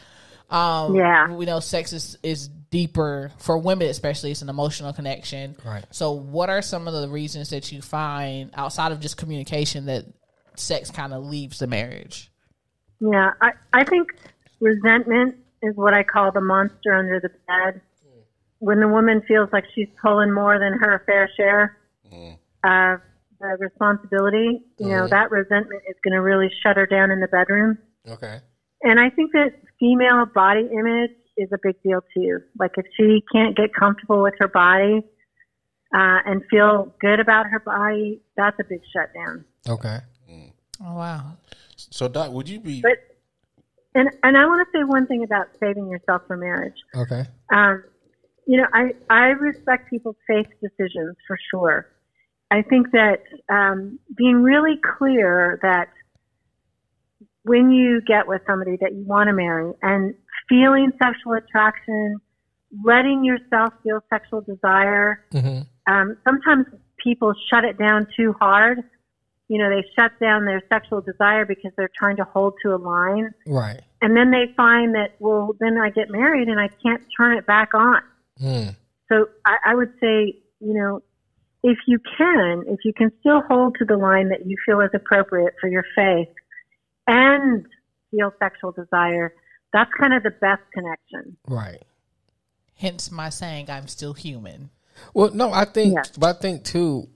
We know sex is deeper for women, especially. It's an emotional connection. Right. So what are some of the reasons that you find outside of just communication that sex kind of leaves the marriage? Yeah, I think resentment is what I call the monster under the bed. When the woman feels like she's pulling more than her fair share of the responsibility, that resentment is going to really shut her down in the bedroom. Okay. And I think that female body image is a big deal too. Like if she can't get comfortable with her body and feel good about her body, that's a big shutdown. Okay. Oh, wow. So, Doc, would you be... And I want to say one thing about saving yourself for marriage. Okay. I respect people's faith decisions for sure. I think that being really clear that when you get with somebody that you want to marry and feeling sexual attraction, letting yourself feel sexual desire. Sometimes people shut it down too hard. They shut down their sexual desire because they're trying to hold to a line. Right. And then they find that, well, then I get married and I can't turn it back on. So I would say, if you can still hold to the line that you feel is appropriate for your faith and feel sexual desire, that's kind of the best connection. Right. Hence my saying I'm still human. Well, no, I think, but I think too,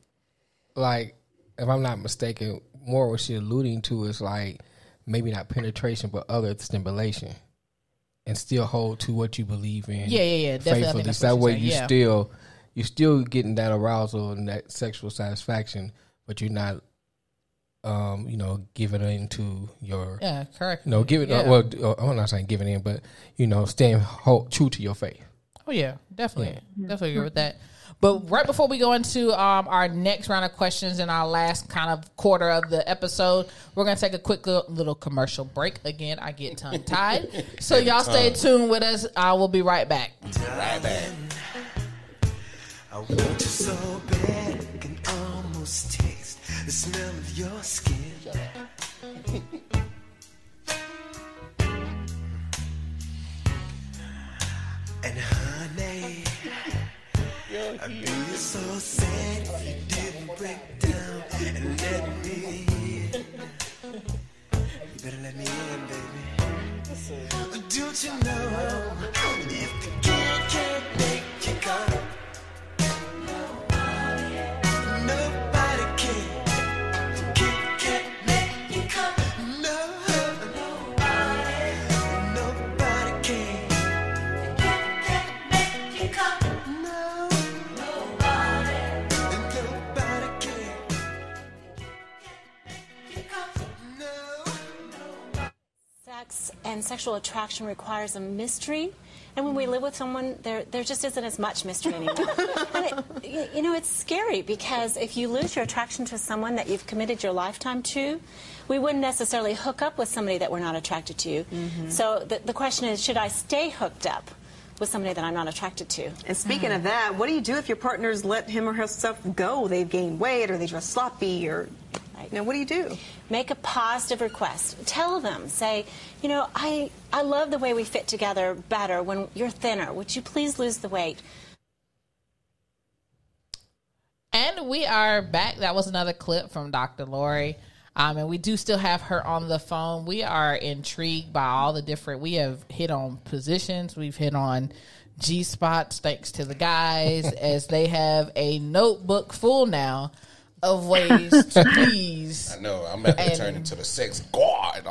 like, if I'm not mistaken, more what she's alluding to is like maybe not penetration, but other stimulation, and still hold to what you believe in. Yeah, definitely. That way, you're still getting that arousal and that sexual satisfaction, but you're not, giving into your correct. Giving. Well, I'm not saying giving in, but staying true to your faith. Oh yeah, definitely, definitely agree with that. But right before we go into our next round of questions and our last kind of quarter of the episode, we're going to take a quick little commercial break. Again, I get tongue-tied. So y'all stay tuned with us. We'll be right back. Right back. I want you so bad, I can almost taste the smell of your skin. And honey, I'd be so sad if you didn't break down and let me in. You better let me in, baby. Don't you know, if the kid can't make you come, nobody can. The kid can't make you come. Nobody can. Sex and sexual attraction requires a mystery, and when we live with someone, there just isn't as much mystery anymore. And it's scary because if you lose your attraction to someone that you've committed your lifetime to, we wouldn't necessarily hook up with somebody that we're not attracted to. So the question is, should I stay hooked up with somebody that I'm not attracted to? And speaking of that, what do you do if your partner's let him or herself go? They've gained weight, or they dress sloppy, or what do you do? Make a positive request. Tell them, say, I love the way we fit together better when you're thinner. Would you please lose the weight? And we are back. That was another clip from Dr. Laurie. And we do still have her on the phone. We are intrigued by all the different, we have hit on positions. We've hit on G-spots, thanks to the guys, as they have a notebook full now of ways to please. I know. I'm about to turn into the sex god.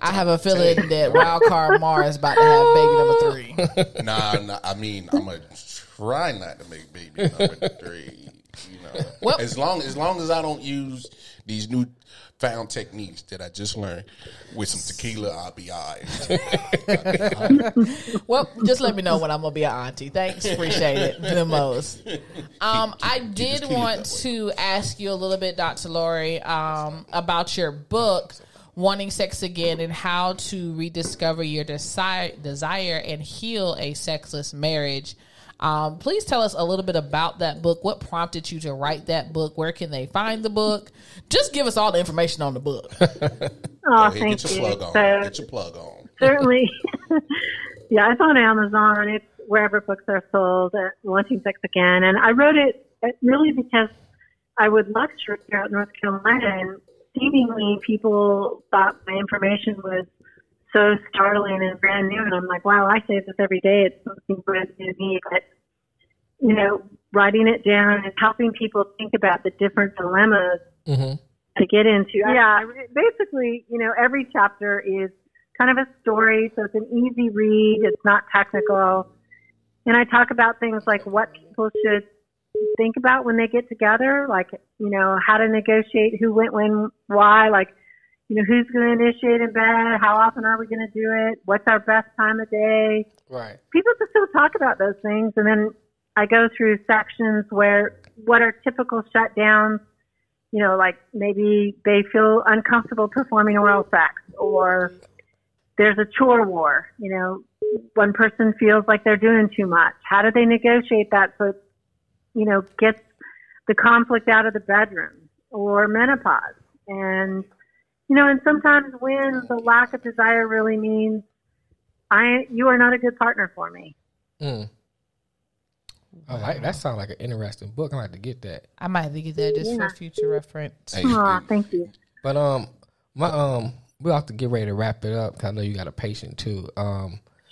I have a feeling that Wildcard Mars is about to have baby number 3. Nah. I mean, I'm going to try not to make baby number 3. Well, as long as I don't use these new found techniques that I just learned with some tequila, I'll be all right. Well, just let me know when I'm going to be an auntie. Thanks. Appreciate it the most. I did want to ask you a little bit, Dr. Laurie, about your book, Wanting Sex Again, and how to rediscover your desire and heal a sexless marriage. Please tell us a little bit about that book. What prompted you to write that book? Where can they find the book? Just give us all the information on the book. Oh, thank you. Get your plug on. Certainly. Yeah, it's on Amazon. It's wherever books are sold, Wanting Sex Again. And I wrote it really because I would lecture here at North Carolina, and seemingly people thought my information was so startling and brand new, and I'm like, wow, I say this every day. It's something brand new to me. But, writing it down and helping people think about the different dilemmas to get into. Yeah, basically, every chapter is kind of a story, so it's an easy read. It's not technical. And I talk about things like what people should think about when they get together, like, how to negotiate, who went when, why, like, who's going to initiate in bed? How often are we going to do it? What's our best time of day? Right. People just don't talk about those things. And then I go through sections where what are typical shutdowns, you know, like maybe they feel uncomfortable performing oral sex, or there's a chore war, you know, one person feels like they're doing too much. How do they negotiate that so it, you know, gets the conflict out of the bedroom? Or menopause. And, you know, and sometimes when the lack of desire really means you are not a good partner for me. Mm. That sounds like an interesting book. I might have to get that. I might have to get that just for future reference. Aw, thank you. But we'll have to get ready to wrap it up because I know you got a patient too.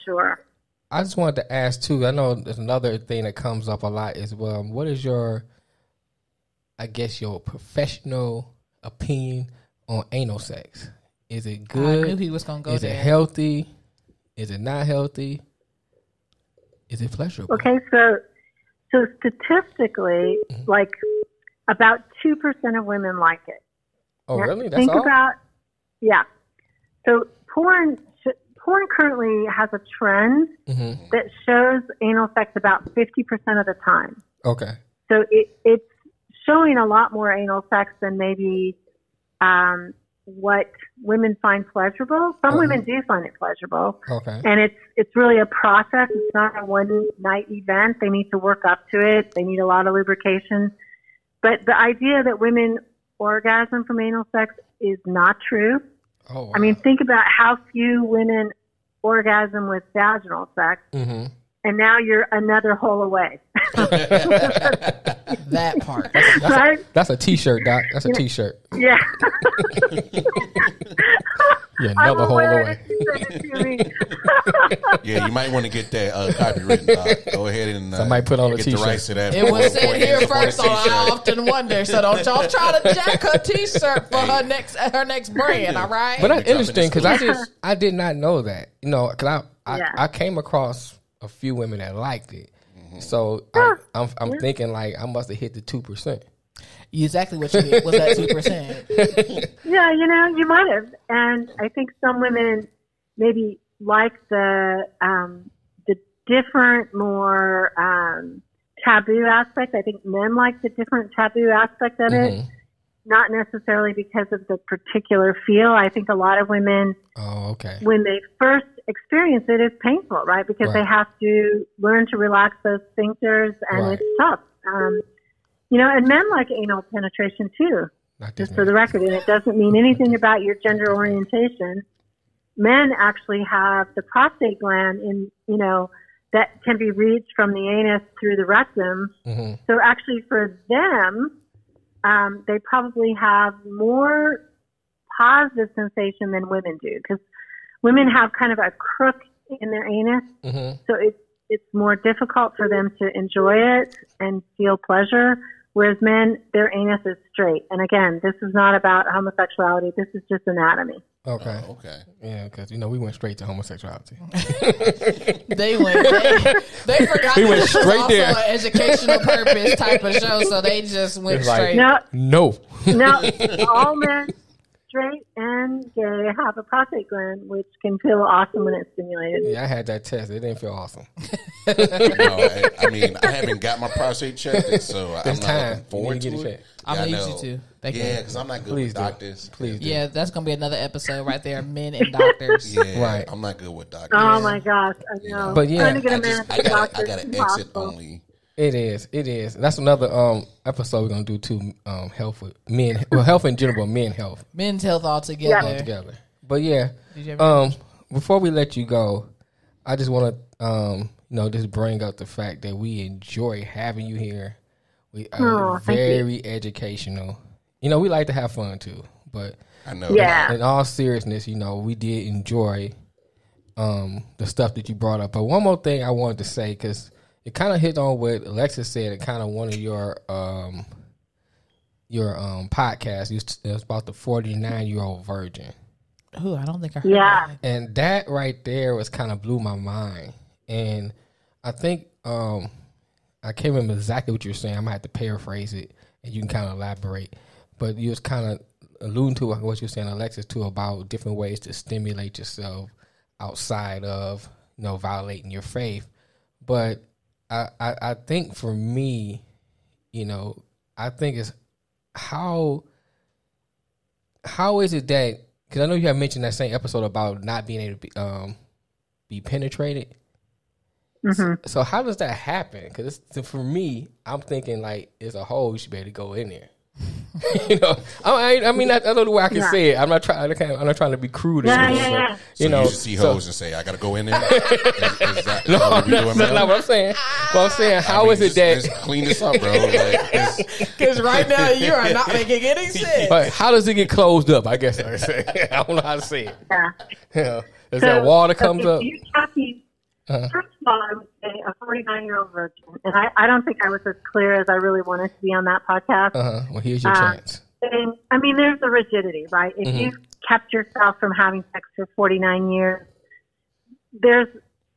Sure. I just wanted to ask too. I know there's another thing that comes up a lot is what is your professional opinion on anal sex? Is it good? I knew he was gonna go Is there. it healthy? Is it not healthy? Is it pleasurable? Okay, so statistically, like about 2% of women like it. Oh, now, really? That's think all? yeah. So porn currently has a trend that shows anal sex about 50% of the time. Okay. So it's showing a lot more anal sex than maybe what women find pleasurable. Some women do find it pleasurable. Okay. And it's really a process. It's not a one-night event. They need to work up to it. They need a lot of lubrication. But the idea that women orgasm from anal sex is not true. Oh, wow. I mean, think about how few women orgasm with vaginal sex. Mm-hmm. And now you're another hole away. That part. Right? That's a T-shirt, Doc. That's a T-shirt. Yeah. You're another hole away. Yeah, you might want to get that copywritten, Doc. Go ahead and somebody put on a get T-shirt. the rights to that. It was said here first, so I often wonder. So don't y'all try to jack her T-shirt for her next brand, all right? But that's interesting because I did not know that. You know, because I came across a few women that liked it. So I'm thinking like I must have hit the 2%. Exactly what you hit was that 2%. Yeah, you know, you might have. And I think some women maybe like the different, more taboo aspect. I think men like the different taboo aspect of it, not necessarily because of the particular feel. I think a lot of women, when they first experience it, it's painful, right? Because they have to learn to relax those sphincters, and it's tough. You know, and men like anal penetration too, just for the record. And it doesn't mean anything about your gender orientation. Men actually have the prostate gland that can be reached from the anus through the rectum. So actually for them, they probably have more positive sensation than women do, because women have kind of a crook in their anus. So it's more difficult for them to enjoy it and feel pleasure. Whereas men, their anus is straight. And again, this is not about homosexuality. This is just anatomy. Okay. Yeah, because, you know, we went straight to homosexuality. They forgot we went this was straight also there. an educational purpose type of show, so they just went straight. No. All men, straight and gay, have a prostate gland, which can feel awesome when it's stimulated. Yeah, I had that test. It didn't feel awesome. I mean, I haven't got my prostate checked, so I'm not looking forward to it. I'm going to use you to. Yeah, because I'm not good with doctors. Please do. Yeah, that's going to be another episode right there, men and doctors. Yeah, right. I'm not good with doctors. Oh, my gosh. I know. But yeah, trying to get a man I got an exit only. It is. That's another episode we're gonna do too. Health with men, health in general, men's health altogether. But yeah, before we let you go, I just want to just bring up the fact that we enjoy having you here. We are very educational. You know, we like to have fun too, but I know. Yeah. In all seriousness, you know, we did enjoy the stuff that you brought up. But one more thing I wanted to say, because it kind of hit on what Alexis said in kind of one of your podcasts. It was about the 49-year-old virgin. Ooh, I don't think I heard that. And that right there was kind of blew my mind. And I think I can't remember exactly what you were saying. I might have to paraphrase it, and you can kind of elaborate. But you was kind of alluding to what you were saying, Alexis, too, about different ways to stimulate yourself outside of, violating your faith. But I think for me, I think it's how is it that, because I know you have mentioned that same episode about not being able to be penetrated. Mm-hmm. So how does that happen? Because for me, I'm thinking like it's a hole, you should be able to go in there. I mean, that's the way I can say it. I'm not trying to be crude. Yeah. So you just see hoes and say, "I got to go in there." Is that no, that's not what I'm saying. But I'm saying, how is it that just clean this up, bro? Because right now you are not making any sense. But how does it get closed up? I guess I would say. I don't know how to say it. Yeah. Is there water comes up? You're talking, first of all, I would say a 49-year-old virgin, and I don't think I was as clear as I really wanted to be on that podcast. Well, here's your chance. And I mean, there's the rigidity, right? If you've kept yourself from having sex for 49 years, there's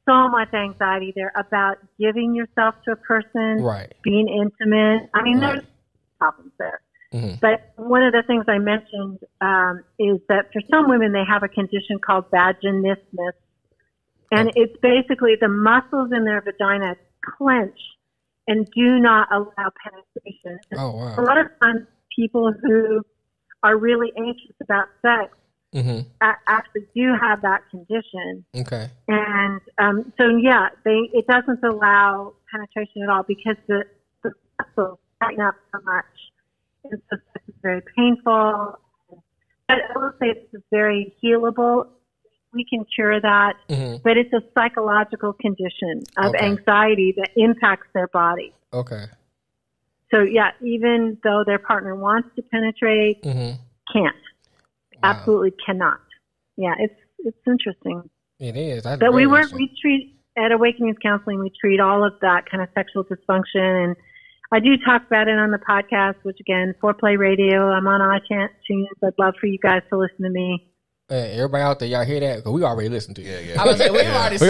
so much anxiety there about giving yourself to a person, right? Being intimate. I mean, there's problems there. Mm-hmm. But one of the things I mentioned is that for some women, they have a condition called vaginismus. And it's basically the muscles in their vagina clench and do not allow penetration. Oh, wow. A lot of times people who are really anxious about sex actually do have that condition. Okay. And it doesn't allow penetration at all because the muscles tighten up so much. And so it's very painful. But I will say this is very healable. We can cure that, but it's a psychological condition of anxiety that impacts their body. Okay. So, even though their partner wants to penetrate, can't. Wow. Absolutely cannot. Yeah, it's interesting. It is. But we treat, at Awakenings Counseling, we treat all of that kind of sexual dysfunction. And I do talk about it on the podcast, which, again, FOREPLAY RADIO. I'm on iTunes. I'd love for you guys to listen to me. Hey, everybody out there, y'all hear that? Because we already listened to you. Yeah. I was saying, we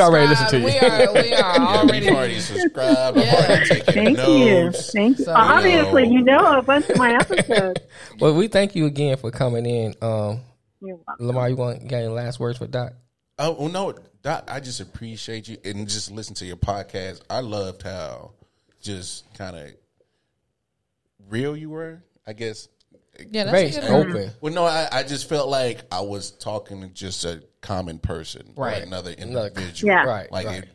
already listened to you. We are already. We've already subscribed. I've already taken notes. Thank you. So, obviously, you know a bunch of my episodes. Well, we thank you again for coming in. You're welcome. Lamar, you got any last words for Doc? Oh, no, Doc, I just appreciate you and just listen to your podcast. I loved how just kind of real you were, I guess. Yeah, that's open. Well, no, I just felt like I was talking to just a common person, right? Like another individual, right? Like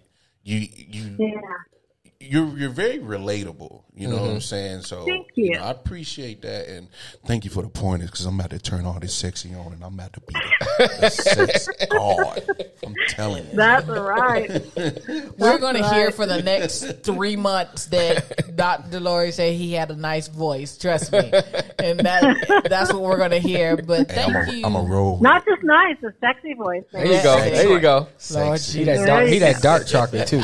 you're very relatable. You know what I'm saying? So thank you. I appreciate that, and thank you for the pointers because I'm about to turn all this sexy on, and I'm about to be the sex god. I'm telling you, that's right. We're going to hear for the next 3 months that Dr. Laurie said he had a nice voice. Trust me, and that's what we're going to hear. But thank you. I'm a roll. Not just nice, a sexy voice. There you go. There you go. Lord, he that dark chocolate too.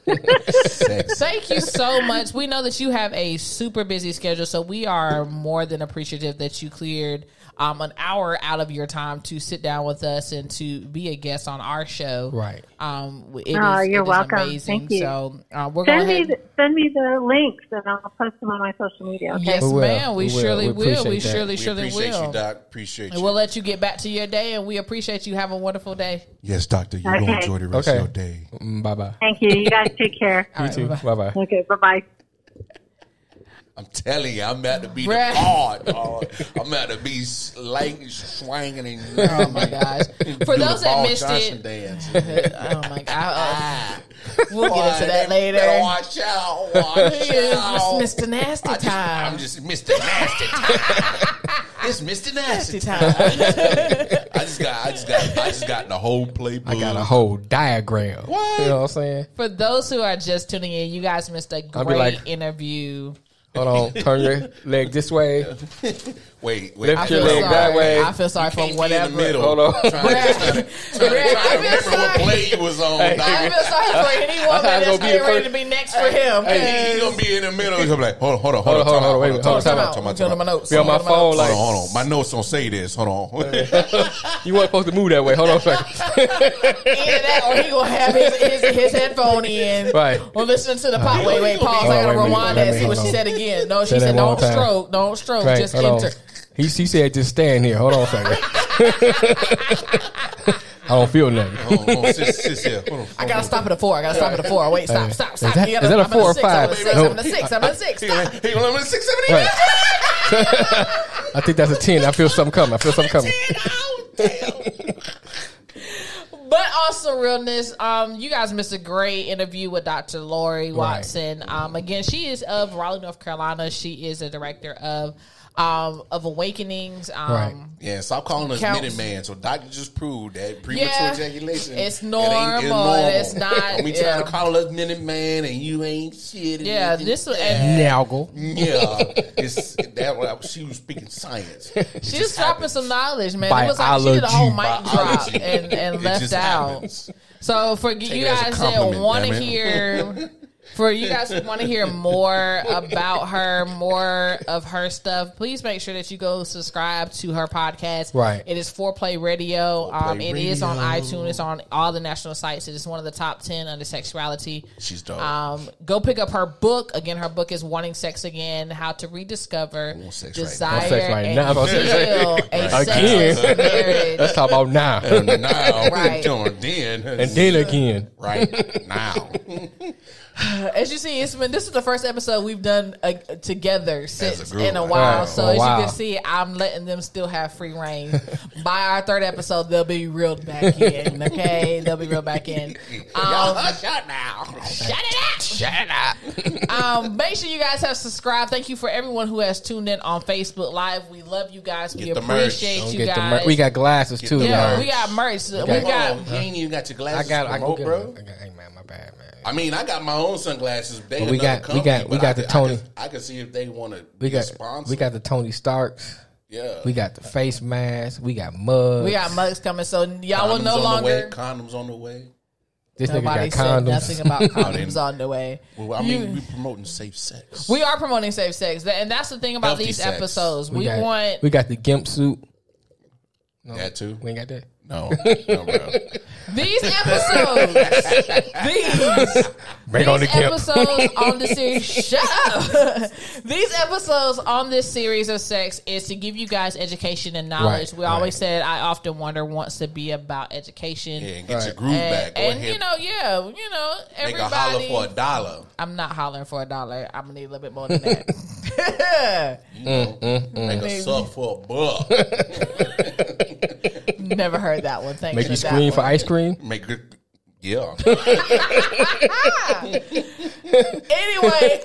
Thank you so much. We know that you have a super busy schedule, so we are more than appreciative that you cleared an hour out of your time to sit down with us and to be a guest on our show. Right. You're welcome. Amazing. Thank you. So we're going to send me the links and I'll post them on my social media. Okay? Yes, ma'am. We surely will. We surely appreciate will. You, Doc. Appreciate you. And we'll let you get back to your day, and we appreciate you. Have a wonderful day. Yes, Doctor. You're going to enjoy the rest of your day. Bye bye. Thank you. You guys take care. You too. Bye bye. Okay. Bye bye. I'm telling you, I'm about to be the god. I'm about to be swinging and oh my gosh! For those that missed it, dance. oh my god, we'll get into that later. Watch out! It's Mr. Nasty Time. I'm just Mr. Nasty Time. It's Mr. Nasty Time. I just got the whole playbook. I got a whole diagram. What? You know what I'm saying? For those who are just tuning in, you guys missed a great interview. Hold on, turn your leg this way. Wait. Lift your leg that way. I feel sorry for whatever. Hold on. Trying to remember what play you was on. I feel sorry for anyone that's getting ready to be next for him. Hey, he's gonna be in the middle. He'll be like, hold on. Wait, hold on. My notes. Be on my phone. Like, hold on. My notes don't say this. Hold on. You weren't supposed to move that way. Hold on a second. Either that, or he gonna have his headphone in. Right. Or listen to the pop. Wait. Pause. I gotta rewind that and see what she said again. No, she said don't stroke. Just enter. He said just stand here. Hold on a second. I don't feel nothing. Hold on, sis, yeah. Hold on. I gotta stop at a 4. Wait, stop. Is that a 4 or 5? I'm at a 6. Stop. Hey, I'm at 6, 7, 8. Right. I think that's a 10. I feel something coming. But also realness, you guys missed a great interview with Dr. Laurie Watson. Again, she is of Raleigh, North Carolina. She is a director of Awakenings. Yeah, stop calling us Minuteman. So doctor just proved that premature ejaculation. It's normal. It's not. And we trying to call us Minuteman and you ain't shit. Yeah, this was Nalgle. Yeah, it's that. She was speaking science. She was dropping some knowledge, man. Biology. It was like she did a whole mic drop and left out. Happens. So for you guys that want to hear. For you guys who want to hear more about her, more of her stuff, please make sure that you go subscribe to her podcast. Right. It is FOREPLAY Radio. It is on iTunes. It's on all the national sites. It is one of the top 10 under Sexuality. She's dope. Go pick up her book. Again, her book is Wanting Sex Again, How to Rediscover Desire and Heal a Sexless Marriage. Let's talk about now. Right. And then again. Right now. As you see, this is the first episode we've done together since in a while. Right. So as you can see, I'm letting them still have free reign. By our third episode, they'll be reeled back in. Okay, they'll be reeled back in. Shut now. Shut it up. Make sure you guys have subscribed. Thank you for everyone who has tuned in on Facebook Live. We love you guys. We appreciate you guys. We got glasses too. Yeah, we got merch. You ain't even got your glasses. I go, bro. Hey man, my bad, man. I mean, I got my own sunglasses. We got the Tony. I can see if they want to. We got the Tony Starks. Yeah. We got the face mask. We got mugs. We got mugs coming. So y'all will no longer condoms on the way. This Nobody nigga got condoms. said nothing about condoms on the way. Well, I mean, we promoting safe sex. We are promoting safe sex, and that's the thing about Healthy these sex. episodes. We got the gimp suit. No, that too. We ain't got that. No, bro. These episodes, episodes on the series. Shut up. These episodes on this series of sex is to give you guys education and knowledge. We always said I often wonder wants to be about education. Yeah, and get your groove back. And everybody. Make a holler for $1. I'm not hollering for $1. I'm gonna need a little bit more than that. Make a sub for $1. Never heard that one. Thank you. Make you scream for ice cream? Make it. Yeah. Anyway,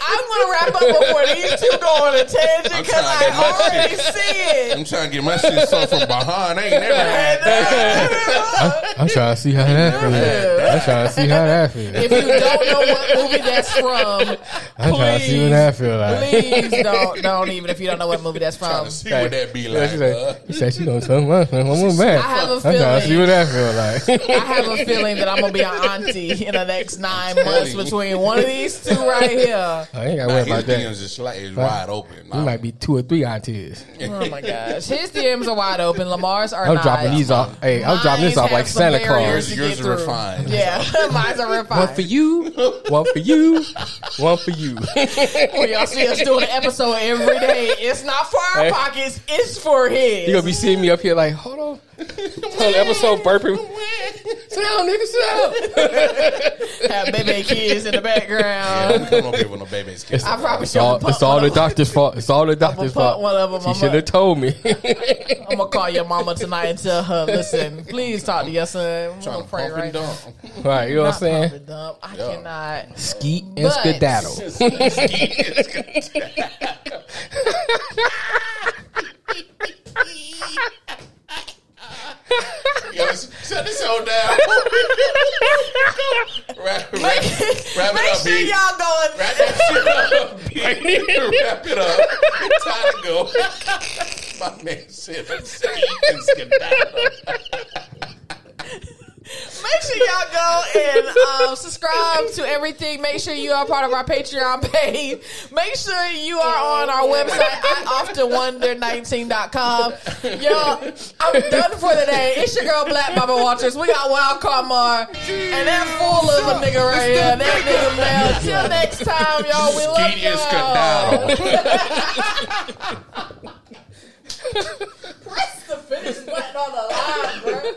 I'm gonna wrap up before these two go on a tangent because I already see it. I'm trying to get my shit sucked from behind. I ain't never had that. I'm trying to see how that feels. If you don't know what movie that's from, I'm trying to see what that feel like. Please don't even if you don't know what movie that's from. Trying to see what that be like. She said she don't tell me one man. I have a I'm trying to see what that feel like. I have a feeling that I'm gonna be an auntie in the next 9 months between one of these two right here. I ain't got to worry about that. His DMs is wide open. We might be 2 or 3 aunties. Oh my gosh, his DMs are wide open. Lamar's are not. I'm dropping these off. Hey, I'm dropping this off like Santa Claus. Yours are refined. Yeah, mine's are refined. One for you, one for you, one for you. When y'all see us doing an episode every day, it's not for our pockets, it's for his. You gonna be seeing me up here like, hold on. Whole episode burping. Sit down, nigga, sit down. Have baby kids in the background. Yeah, come on, people, no babies. I probably It's all the doctor's fault. It's all the doctor's fault. One of them. She should have told me. I'm gonna call your mama tonight and tell her, listen, please talk to your son. I'm Trying gonna to pray pump right and now. dump. Right, you know what I'm saying? Pump and dump. I cannot. Skeet and skedaddle. Yo, shut this show down. Wrap it up, sure B. y'all going. Wrap that shit up, B. Wrap it up. It's time to go. My man said, skeet and skedaddle. Make sure y'all go and subscribe to everything. Make sure you are part of our Patreon page. Make sure you are on our website at oftenwonder19.com. Y'all, I'm done for the day. It's your girl Black Mama Watchers. We got Wild Carmar and that fool of a nigga right here. That nigga Mel. Till next time, y'all. We love y'all. Press the finish button on the live, bro.